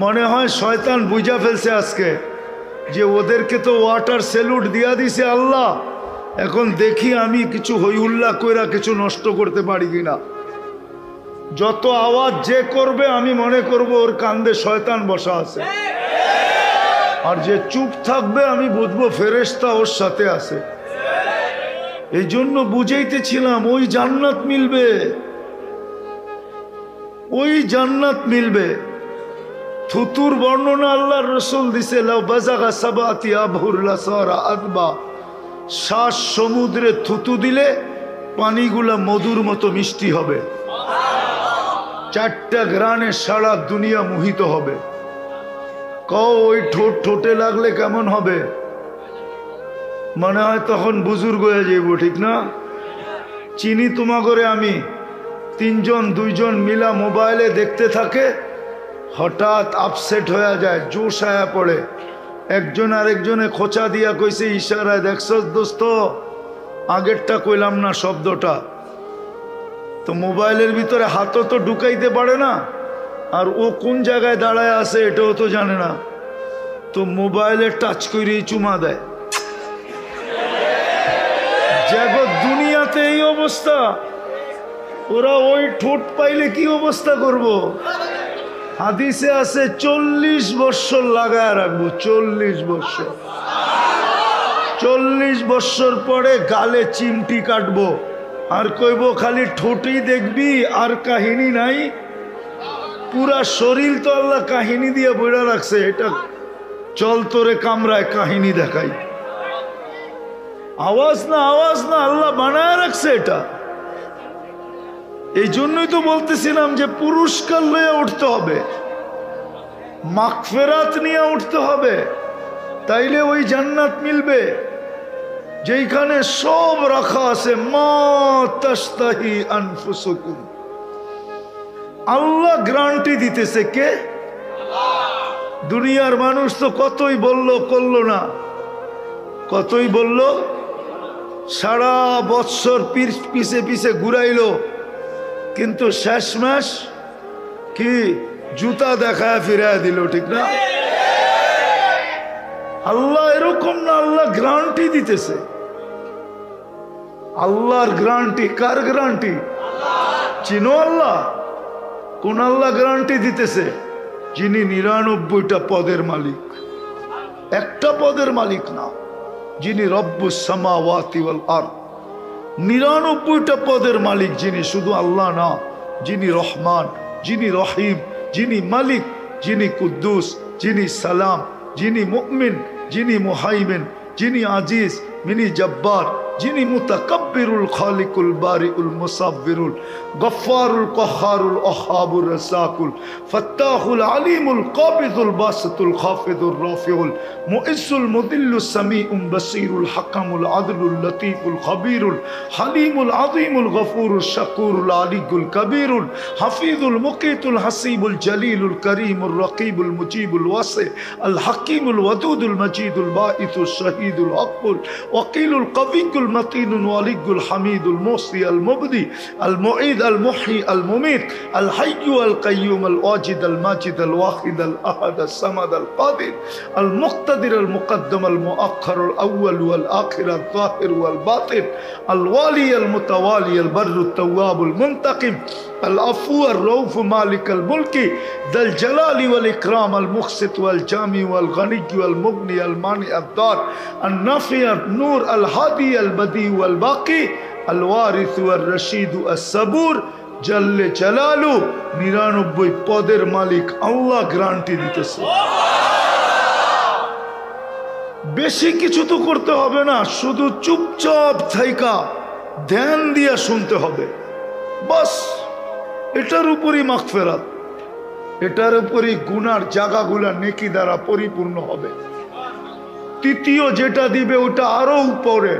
[SPEAKER 1] মনে হয় শয়তান বুঝা ফেলছে আজকে যে ওদেরকে তো ওয়াটার স্যালুট দিয়া দিছে আল্লাহ, এখন দেখি আমি কিছু হইহুল্লা কইরা কিছু নষ্ট করতে পারি কিনা। যত আওয়াজ যে করবে আমি মনে করব ওর কান্দে শয়তান বসা আছে, আর যে চুপ থাকবে আমি বুঝবো ফেরেশতা ওর সাথে আছে। এই জন্য বুঝাইতেছিলাম ওই জান্নাত মিলবে, ওই জান্নাত মিলবে। থুতুর বর্ণনা আল্লাহর রাসূল দিছে, লাউ বাযাগা সাবাতি আবহুর লাসারা আদবা। 7 সমুদ্রে থুতু দিলে পানিগুলা মধুর মতো মিষ্টি হবে। 4টা গ্রানে সারা দুনিয়া মোহিত হবে। কও ওই ঠোঁট ঠোঁটে লাগলে কেমন হবে? মনে হয় তখন বুজুর্গ হয়ে যাইব, ঠিক না? চিনি তোমাগরে আমি 3জন 2জন মিলা মোবাইলে দেখতে থাকে, হঠাৎ আপসেট হয়ে যায়, জোশ আয়া পড়ে। একজন আরেকজনে খোঁচা দিয়া কইছে ইশারায়, দেখছস দোস্ত, আগেরটা কইলাম না শব্দটা। তো মোবাইলের ভিতরে হাতও তো ঢুকাইতে পারে না, আর ও কোন জায়গায় দাঁড়ায় আছে এটাও তো জানে না, তো মোবাইলে টাচ করেই চুমা দেয়। জগৎ দুনিয়াতে এই অবস্থা, ওরা ওই ঠোঁট পাইলে কি অবস্থা করব? হাদিসে আছে 40 বৎসর লাগায় রাখবো, 40 বৎসর। 40 বৎসর পরে গালে চিমটি কাটবো, আর কইব খালি ঠোঁটই দেখবি, আর কাহিনী নাই। পুরা শরীর তো আল্লাহ কাহিনী দিয়ে বইরা রাখছে, এটা চল তোরে কামরায় কাহিনী দেখাই। আওয়াজ না, আওয়াজ না, আল্লাহ বানায় রাখছে এটা। এই জন্যই তো বলতেছিলাম যে পুরস্কার লয়ে উঠতে হবে, মাগফিরাত নিয়ে উঠতে হবে, তাইলে ওই জান্নাত মিলবে যেখানে সব রাখা আছে। মা তাশতাহি আনফুসুকুম, আল্লাহ গ্যারান্টি দিতেছে। কে? দুনিয়ার মানুষ তো কতই বলল, করলো না। কতই বলল, সারা বৎসর পিছে পিছে ঘুরাইলো, কিন্তু শেষমেশ কি জুতা দেখায় ফিরায় দিল, ঠিক না? আল্লাহ এরকম না, আল্লাহ গ্যারান্টি দিতেছে। আল্লাহর গ্যারান্টি, কার গ্যারান্টি? চিনো আল্লাহ? কোন আল্লাহ গ্যারান্টি দিতেছে? যিনি 99টা পদের মালিক, একটা পদের মালিক না। যিনি রব্বুস সামাওয়াতি ওয়াল আরদ, 99টা পদের মালিক যিনি, শুধু আল্লাহ না, যিনি রহমান, যিনি রহিম, যিনি মালিক, যিনি কুদ্দুস, যিনি সালাম, যিনি মুমিন, যিনি মুহাইমিন, যিনি আজিজ, যিনি জব্বার, যিনি মুতাকাব্বিরুল খালিকুল বারিউল মুসাব্বিরুল গফফারুল কহ্হারুল ওয়াহ্হাবুর রাসাকুল ফাত্তাহুল আলিমুল কাবিদুল বাসিতুল খাফিদুর রাফিউল মুইজ্জুল মুদিল্লুস সামিউম বাসীরুল হাকামুল আদলুল লতীফুল খবীরুল হালিমুল আযীমুল গফুরুশ শাকুরুল আলিয়ুল কবীরুল হাফিজুল মুকিতুল হাসিবুল জলিলুল করিমুর রকিবুল মুজিবুল ওয়াসি আল হাকিমুল ওয়াদুদুল মজিদুল বাঈসুশ শহীদুল হকুল ওয়াকিলুল কবিয়ুল المتين الولي الحميد الموصي المبدي المعيد المحيي المميت الحي القيوم الواجد الماجد الواحد الأحد الصمد القادر المقتدر المقدم المؤخر الأول والآخر الظاهر والباطن الوالي المتوالي البر التواب المنتقم العفو الرؤوف مالك الملك ذا الجلال والإكرام المقسط والجامع والغني والمغني المانع الضار النافع النور الهادي البديع والباقي الوارث والرشيد الصبور جل جلاله 99 পদের মালিক আল্লাহ গ্যারান্টি দিতেছে। বেশি কিছু তো করতে হবে না, শুধু চুপচাপ থাইকা ধ্যান দিয়া শুনতে হবে, বাস। এটার উপরই মাগফিরাত, এটার উপরই গুনার জায়গাগুলা নেকি দ্বারা পরিপূর্ণ হবে। তৃতীয় যেটা দিবে ওটা আরো উপরে,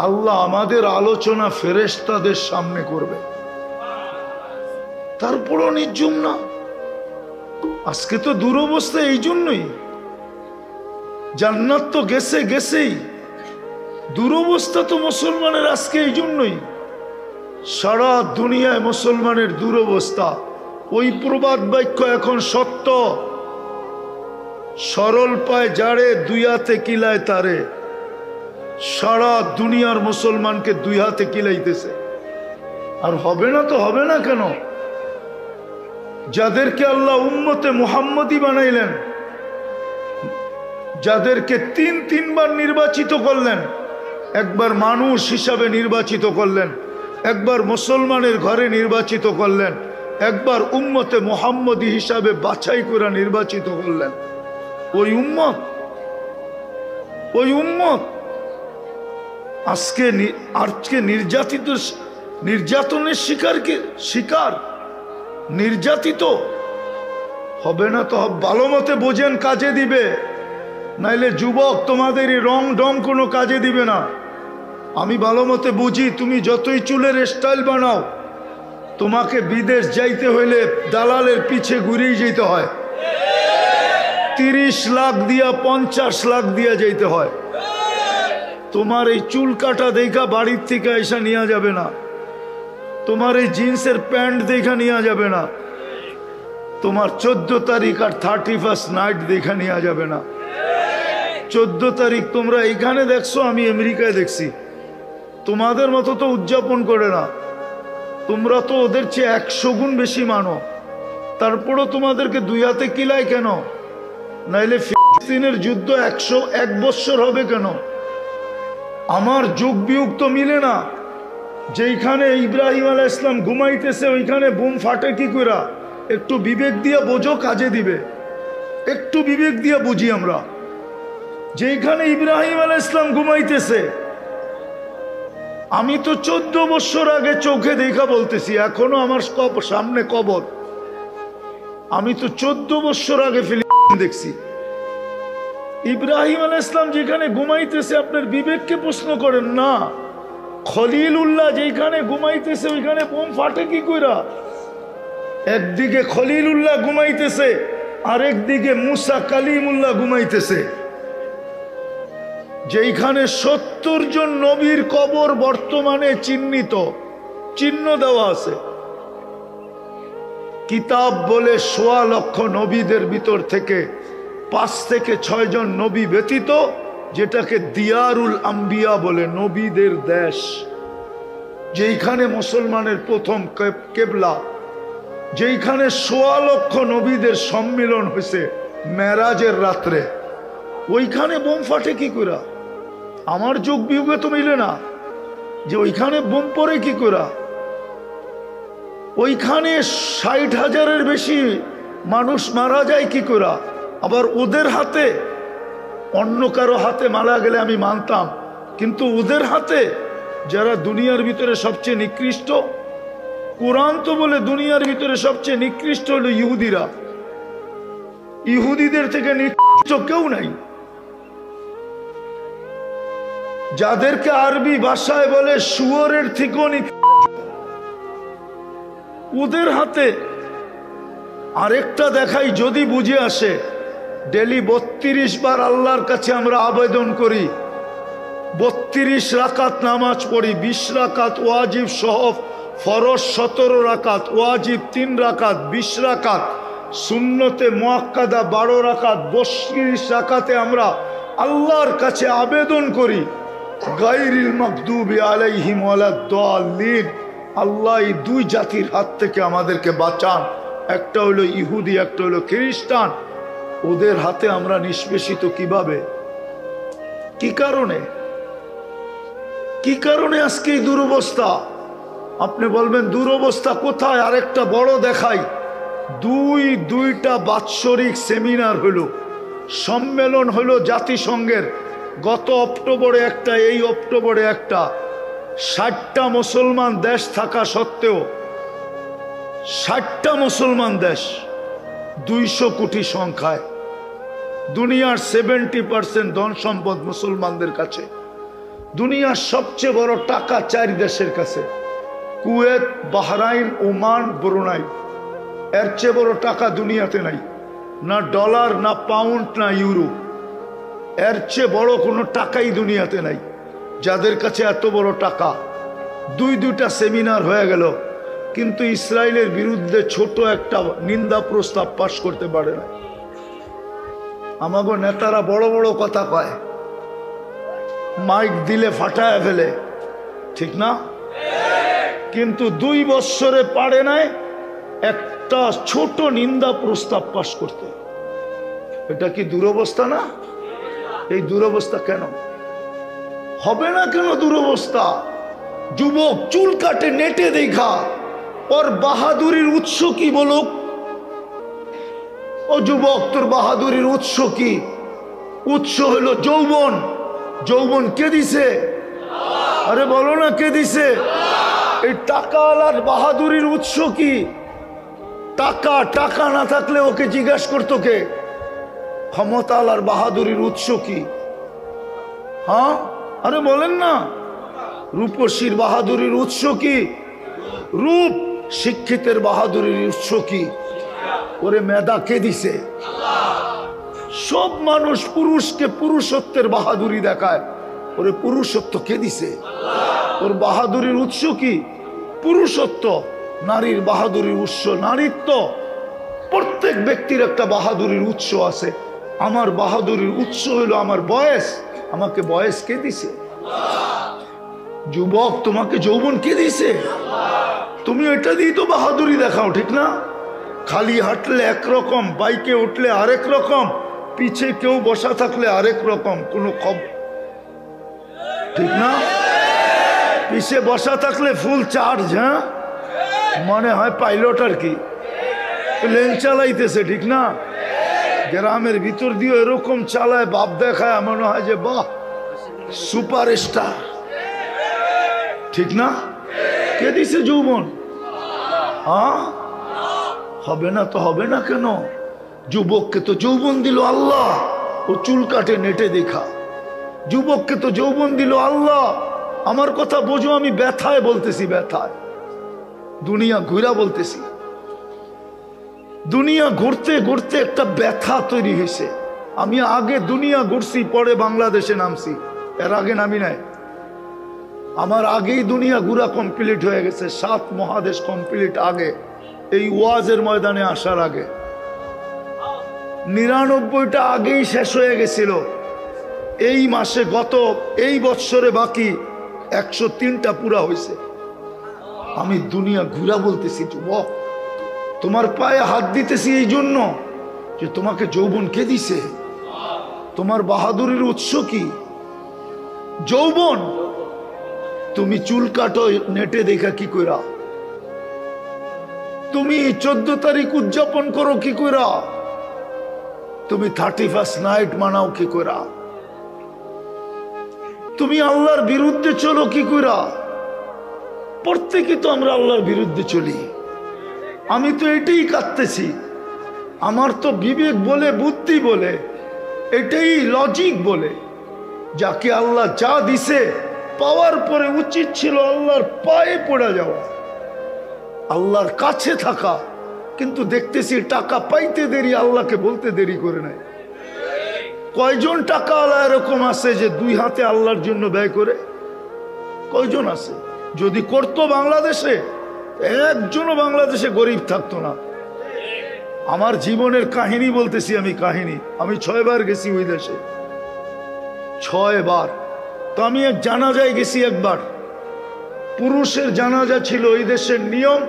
[SPEAKER 1] আল্লাহ আমাদের আলোচনা ফেরেশতাদের সামনে করবে, তারপরও নির্জুম না। আজকে তো দুরবস্থা এই জন্যই, জান্নাত তো গেছে গেছেই, দুরবস্থা তো মুসলমানের আজকে এই জন্যই। সারা দুনিয়ায় মুসলমানের দুরবস্থা। ওই প্রবাদ বাক্য এখন সত্য, সরল পায় যারে দুই হাতে কিলায় তারে। সারা দুনিয়ার মুসলমানকে দুই হাতে কিলাইতেছে। আর হবে না তো হবে না কেন? যাদেরকে আল্লাহ উম্মতে মুহাম্মদী বানাইলেন, যাদেরকে তিনবার নির্বাচিত করলেন, একবার মানুষ হিসাবে নির্বাচিত করলেন, একবার মুসলমানের ঘরে নির্বাচিত করলেন, একবার উম্মতে মুহাম্মদী হিসাবে বাছাই করে নির্বাচিত করলেন। ওই উম্মত আজকে নির্যাতনের শিকার নির্যাতিত হবে না তো? ভালো মতে বোঝেন, কাজে দিবে। নাইলে যুবক তোমাদের এই রং ঢং কোনো কাজে দিবে না। আমি ভালো মতে বুঝি, তুমি যতই চুলের স্টাইল বানাও, তোমাকে বিদেশ যাইতে হইলে দালালের পিছে ঘুরেই যেতে হয়। 30 লাখ দিয়া 50 লাখ দিয়া যাইতে হয়। তোমার এই চুল কাটা দেখা বাড়ির থেকে এসে নেওয়া যাবে না। তোমার এই জিন্সের প্যান্ট দেখা নেওয়া যাবে না। তোমার 14 তারিখ আর 31 নাইট দেখা নেওয়া যাবে না। 14 তারিখ তোমরা এখানে দেখছো, আমি আমেরিকায় দেখছি। তোমাদের মতো তো উদযাপন করে না। তোমরা তো ওদের চেয়ে 100 গুণ বেশি মানো। তারপরও তোমাদেরকে দুই হাতে কিলায় কেন? নাইলে ফিলিস্তিনের যুদ্ধ 101 বৎসর হবে কেন? আমার যুগ বিয়োগ তো মিলে না। যেইখানে ইব্রাহিম আলাইহিস সালাম ঘুমাইতেছে ওইখানে বোম ফাটে কি করে? একটু বিবেক দিয়ে বোঝো, কাজে দিবে। একটু বিবেক দিয়ে বুঝি আমরা। যেইখানে ইব্রাহিম আলাইহিস সালাম ঘুমাইতেছে, আমি তো 14 বছর আগে চোখে দেখা বলতেছি, এখনো আমার সামনে কবর। আমি তো 14 বছর আগে ফিলিস্তিন দেখছি। ইব্রাহিম আলাইহিস সালাম যেখানে ঘুমাইতেছে, আপনার বিবেককে প্রশ্ন করেন না। খলিলুল্লাহ যেখানে ঘুমাইতেছে ওইখানে বোম ফাটে কি কইরা? একদিকে খলিলুল্লাহ ঘুমাইতেছে, আরেকদিকে মুসা কালিমুল্লাহ ঘুমাইতেছে। যেখানে 70 জন নবীর কবর বর্তমানে চিহ্ন দেওয়া আছে। কিতাব বলে 1.25 লক্ষ নবীদের ভিতর থেকে 5 থেকে 6 জন নবী ব্যতীত, যেটাকে দিয়ারুল আম্বিয়া বলে, নবীদের দেশ, যেখানে মুসলমানের প্রথম কেবলা, যেখানে 1.25 লক্ষ নবীদের সম্মিলন হয়েছে মেরাজের রাত্রে, ওইখানে বোম ফাটে কি করে? আমার যুগ বিয়োগে তো মিলে না যে ওইখানে বোম পড়ে কি করে। ওইখানে 60,000-এর বেশি মানুষ মারা যায় কি করে? আবার ওদের হাতে, অন্য কারো হাতে মারা গেলে আমি মানতাম, কিন্তু ওদের হাতে, যারা দুনিয়ার ভিতরে সবচেয়ে নিকৃষ্ট, কোরআন তো বলে দুনিয়ার ভিতরে সবচেয়ে নিকৃষ্ট হলো ইহুদিরা। ইহুদিদের থেকে নিকৃষ্ট কেউ নাই। যাদেরকে আরবি ভাষায় বলে শুয়োরের থেকেও নিকৃষ্ট, ওদের হাতে। আরেকটা দেখাই, যদি বুঝে আসে, ডেলি 32 বার আল্লাহর কাছে আমরা আবেদন করি, 32 রাকাত নামাজ পড়ি, 20 রাকাত ওয়াজিব সহ ফরজ 17 রাকাত, ওয়াজিব 3 রাকাত, 20 রাকাত, সুন্নতে মুআক্কাদা 12 রাকাত, 32 রাকাতে আমরা আল্লাহর কাছে আবেদন করি, গায়রিল মাগদুবি আলাইহিম ওয়ালাদ-দাল্লিন, আল্লাহ এই 2 জাতির হাত থেকে আমাদেরকে বাঁচান। একটা হলো ইহুদি, একটা হলো খ্রিস্টান। ওদের হাতে আমরা নিষ্পেষিত কিভাবে? কি কারণে আজকে এই দুরবস্থা? আপনি বলবেন দুরবস্থা কোথায়? আরেকটা বড় দেখাই। দুইটা বাৎসরিক সেমিনার হলো, সম্মেলন হলো জাতিসংঘের। গত অক্টোবরে একটা, এই অক্টোবরে একটা। 60টা মুসলমান দেশ থাকা সত্ত্বেও, 60টা মুসলমান দেশ, 200 কোটি সংখ্যায়, দুনিয়ার 70% ধন সম্পদ মুসলমানদের কাছে। দুনিয়ার সবচেয়ে বড় টাকা 4 দেশের কাছে, কুয়েত, বাহরাইন, ওমান, ব্রুনাই। এর চেয়ে বড় টাকা দুনিয়াতে নাই, না ডলার, না পাউন্ড, না ইউরো। এর চেয়ে বড় কোনো টাকাই দুনিয়াতে নাই। যাদের কাছে এত বড় টাকা, দুইটা সেমিনার হয়ে গেল, কিন্তু ইসরায়েলের বিরুদ্ধে ছোট একটা নিন্দা প্রস্তাব পাশ করতে পারে না। আমাগো নেতারা বড় বড় কথা কয়, মাইক দিলে ফাটায় ফেলে, ঠিক না? কিন্তু 2 বছরে পারে নাই একটা ছোট নিন্দা প্রস্তাব পাশ করতে। এটা কি দুরবস্থা না? এই দুরবস্থা কেন হবে না? কেন দুরবস্থা? যুবক চুল কাটে নেটে দেখা, ওর বাহাদুরির উৎস কি বলুক? ও যুবক, তোর বাহাদুরির উৎস কি? উৎস হলো যৌবন। যৌবন কে দিছে? আরে বলো না, কে দিছে? এই টাকাওয়ালার বাহাদুরির উৎস কি? টাকা। টাকা না থাকলে ওকে জিজ্ঞাসা করতো কে? ক্ষমতাওয়ালার বাহাদুরির উৎস কি? হ্যাঁ, আরে বলেন না। রূপসীর বাহাদুরির উৎস কি? রূপ। শিক্ষিতের বাহাদুরির উৎস কি? ওরে মেধা কে দিছে? সব মানুষ পুরুষকে পুরুষত্বের বাহাদুরি দেখায়, ওরে পুরুষত্ব কে দিছে? ওর বাহাদুরির উৎস কি? পুরুষত্ব। নারীর বাহাদুরির উৎস নারীত্ব। প্রত্যেক ব্যক্তির একটা বাহাদুরির উৎস আছে। আমার বাহাদুরির উৎস হলো আমার বয়স। আমাকে বয়স কে দিছে? যুবক, তোমাকে যৌবন কে দিছে? তুমি এটা দিয়ে তো বাহাদুরি দেখাও, ঠিক না? খালি হাঁটলে একরকম, বাইকে উঠলে আরেক রকম, পিছে কেউ বসা থাকলে আরেক রকম, কোনো খবর, ঠিক না? পিছে বসা থাকলে ফুল চার্জ, হ্যাঁ, মনে হয় পাইলট আর কি, প্লেন চালাইতেছে, ঠিক না? গ্রামের ভিতর দিয়ে এরকম চালায়, বাপ দেখায়, মনে হয় যে বাহ, সুপার স্টার, ঠিক না? কে দিছে যৌবন? হ্যাঁ, হবে না তো হবে না কেন? যুবককে তো যৌবন দিল আল্লাহ, ও চুল কাটে নেটে দেখা। যুবককে তো যৌবন দিল আল্লাহ। আমার কথা বোঝো, আমি ব্যথায় বলতেছি, ব্যথায়, দুনিয়া ঘুরা বলতেছি। দুনিয়া ঘুরতে ঘুরতে একটা ব্যথা তৈরি হয়েছে। আমি আগে দুনিয়া ঘুরছি, পরে বাংলাদেশে নামছি, এর আগে নামি নাই। আমার আগেই দুনিয়া ঘুরা কমপ্লিট হয়ে গেছে, 7 মহাদেশ কমপ্লিট আগে, এই ওয়াজের ময়দানে আসার আগে। 99টা আগেই শেষ হয়ে গেছিল। এই মাসে, গত এই বৎসরে বাকি 103টা পুরা হয়েছে। আমি দুনিয়া ঘুরা বলতেছি। যুবক, তোমার পায়ে হাত দিতেছি এই জন্য যে তোমাকে যৌবন কে দিছে? তোমার বাহাদুরির উৎস কি? যৌবন। তুমি চুল কাটো নেটে দেখা কি কইরা? তুমি 14 তারিখ উদযাপন করো কি কইরা? তুমি 31st নাইট মানাও কি কইরা? তুমি আল্লাহর বিরুদ্ধে চলো কি কইরা? প্রত্যেকে তো আমরা আল্লাহর বিরুদ্ধে চলি। আমি তো এটাই কাঁদতেছি। আমার তো বিবেক বলে, বুদ্ধি বলে, এটাই লজিক বলে, যাকে আল্লাহ যা দিছে পাওয়ার পরে উচিত ছিল আল্লাহর পায়ে পড়ে যাওয়া, আল্লাহর কাছে থাকা। কিন্তু দেখতেছি টাকা পাইতে দেরি, আল্লাহকে বলতে দেরি করে নাই। কয়জন টাকা আল্লাহ এরকম আছে যে 2 হাতে আল্লাহর জন্য ব্যয় করে? কয়জন আছে? যদি করতো বাংলাদেশে, একজনও বাংলাদেশে গরিব থাকতো না। আমার জীবনের কাহিনী বলতেছি আমি, কাহিনী। আমি 6 বার গেছি ওই দেশে, 6 বার। তো আমি এক জানাজায় গেছি একবার। পুরুষের জানাজা ছিল, ওই দেশের নিয়ম,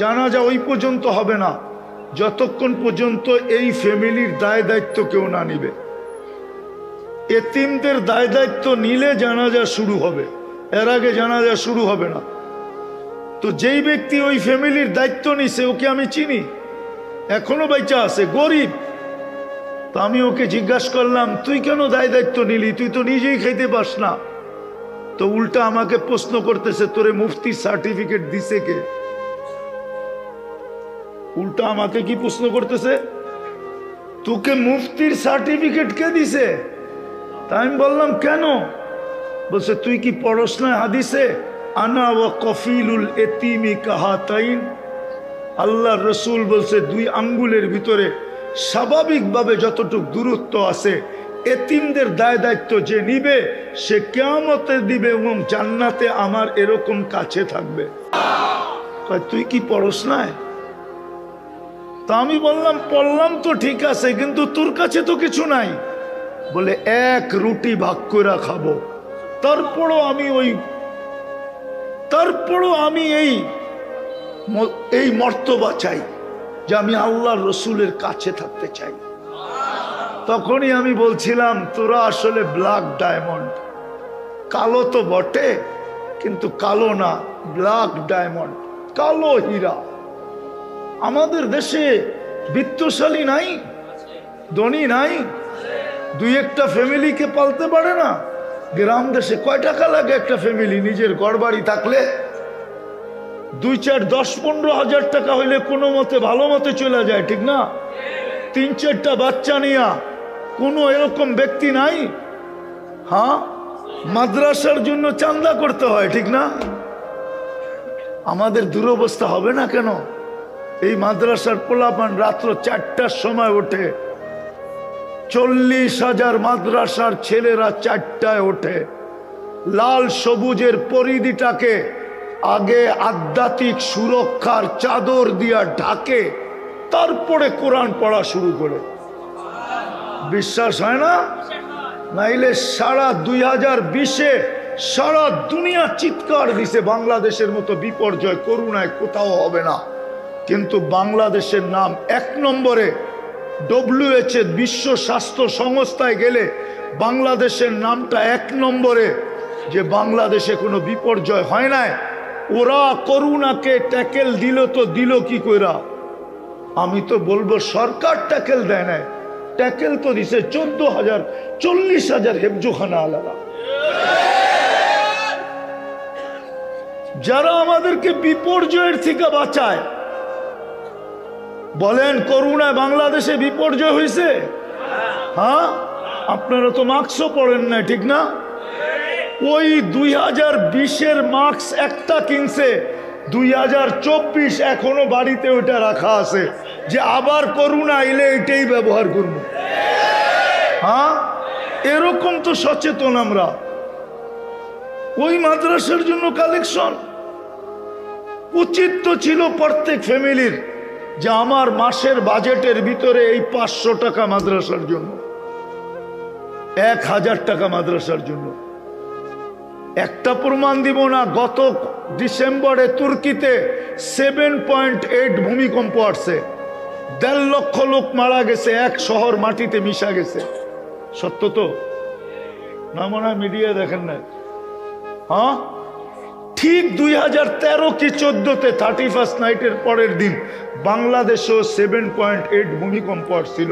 [SPEAKER 1] জানাজা ওই পর্যন্ত হবে না যতক্ষণ পর্যন্ত এই ফ্যামিলির দায় দায়িত্ব কেউ না নিবে। এতিমদের দায় দায়িত্ব নিলে জানাজা শুরু হবে, এর আগে জানাজা শুরু হবে না। তো যেই ব্যক্তি ওই ফ্যামিলির দায়িত্ব নিছে, ওকে আমি চিনি, এখনো বাইচা আছে, গরিব। তো আমি ওকে জিজ্ঞাসা করলাম, তুই কেন দায় দায়িত্ব নিলি? তুই তো নিজেই খাইতে পাস না। তো উল্টা আমাকে প্রশ্ন করতেছে, তোরে মুফতির সার্টিফিকেট দিছে কে? উল্টা আমাকে কি প্রশ্ন করতেছে, তোকে মুফতির সার্টিফিকেট কে দিছে? তাই আমি বললাম কেন? বলছে, তুই কি পড়স না হাদিসে, আনা ওয়া কফিলুল এতিমি কাহাতাইন? আল্লাহর রসুল বলছে 2 আঙ্গুলের ভিতরে স্বাভাবিকভাবে যতটুক দূরত্ব আছে, এতিমদের দায় দায়িত্ব যে নিবে সে কিয়ামতে দিবে এবং জান্নাতে আমার এরকম কাছে থাকবে। তুই কি পড়স নাই? তা আমি বললাম পড়লাম তো ঠিক আছে, কিন্তু তোর কাছে তো কিছু নাই। বলে এক রুটি ভাগ করে খাবো, তারপরও আমি এই মর্তবা চাই যে আমি আল্লাহর রসুলের কাছে থাকতে চাই। তখনই আমি বলছিলাম তোরা আসলে ব্ল্যাক ডায়মন্ড, কালো তো বটে কিন্তু কালো না, ব্ল্যাক ডায়মন্ড, কালো হীরা। আমাদের দেশে বিত্তশালী নাই, ধনী নাই, দুই একটা ফ্যামিলিকে পালতে পারে না। গ্রাম দেশে কয় টাকা লাগে একটা ফ্যামিলি? নিজের ঘরবাড়ি থাকলে 2, 4, 10, 15 হাজার টাকা হইলে কোনো মতে ভালো মতে চলে যায়, ঠিক না? 3, 4টা বাচ্চা নিয়া কোনো এরকম ব্যক্তি নাই। হ্যাঁ, মাদ্রাসার জন্য চাঁদা করতে হয়, ঠিক না? আমাদের দুরবস্থা হবে না কেন? এই মাদ্রাসার পোলাপান রাত্র 4টার সময় ওঠে, 40,000 মাদ্রাসার ছেলেরা 4টায় ওঠে, লাল সবুজের পরিধিটাকে আগে আধ্যাত্মিক সুরক্ষার চাদর দিয়া ঢাকে, তারপরে কোরআন পড়া শুরু করে। বিশ্বাস হয় না? নাইলে সারা 2020-এ সারা দুনিয়া চিৎকার দিছে বাংলাদেশের মতো বিপর্যয় করোনায় কোথাও হবে না, কিন্তু বাংলাদেশের নাম 1 নম্বরে। WHO বিশ্ব স্বাস্থ্য সংস্থায় গেলে বাংলাদেশের নামটা 1 নম্বরে, যে বাংলাদেশে কোনো বিপর্যয় হয় নাই। ওরা করোনাকে ট্যাকেল দিল তো দিল কি কইরা? আমি তো বলবো সরকার ট্যাকেল দেয় নাই, ট্যাকেল তো দিছে 14,000 40,000 হেফজোখানা আলাদা, যারা আমাদেরকে বিপর্যয়ের থেকে বাঁচায়। বলেন করোনায় বাংলাদেশে বিপর্যয় হয়েছে? হ্যাঁ, আপনারা তো মাস্কও পরেন না, ঠিক না? ওই 2020-এর মাস্ক একটা কিনছে, 2024 এখনো বাড়িতে ওইটা রাখা আছে, যে আবার করোনা আইলে এটাই ব্যবহার করব। হ্যাঁ, এরকম তো সচেতন আমরা। ওই মাদ্রাসার জন্য কালেকশন উচিত তো ছিল প্রত্যেক ফ্যামিলির, যে আমার মাসের বাজেটের ভিতরে এই 500 টাকা মাদ্রাসার জন্য, 1000 টাকা মাদ্রাসার জন্য। একটা প্রমাণ দিব না, গত ডিসেম্বরে তুর্কিতে 7.8 ভূমিকম্প আসছে, 1.5 লক্ষ লোক মারা গেছে, এক শহর মাটিতে মিশা গেছে। সত্য তো না? মনে হয় মিডিয়া দেখেন না? হ্যাঁ, ঠিক 2013 কি 14-তে 31st নাইটের পরের দিন বাংলাদেশেও 7.8 ভূমিকম্প আসছিল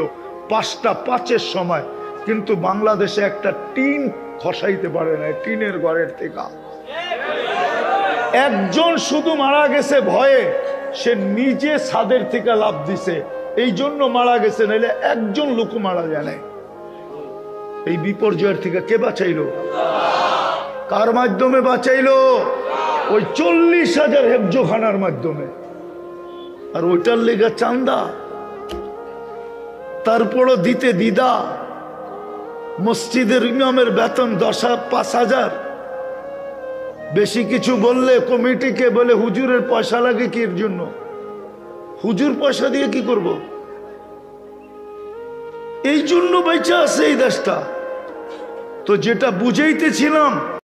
[SPEAKER 1] 5টা 5-এর সময়, কিন্তু বাংলাদেশে একটা টিন খসাইতে পারে না টিনের ঘরের থেকে। একজন শুধু মারা গেছে ভয়ে, সে নিজে ছাদের থেকে লাফ দিছে, এই জন্য মারা গেছে, নাইলে একজন লোক মারা যায় না। এই বিপর্যয়ের থেকে কে বাঁচাইলো? কার মাধ্যমে বাঁচাইলো? ওই 40,000 হেফজোখানার মাধ্যমে। আর ওইটার লেগে চান্দা, তারপরও দিতে দ্বিধা। মসজিদের ইমামের বেতন 5,000, বেশি কিছু বললে কমিটিকে বলে হুজুরের পয়সা লাগে কি এর জন্য? হুজুর পয়সা দিয়ে কি করব? এই জন্য বেঁচে আছে এই দেশটা। তো যেটা বুঝাইতেছিলাম,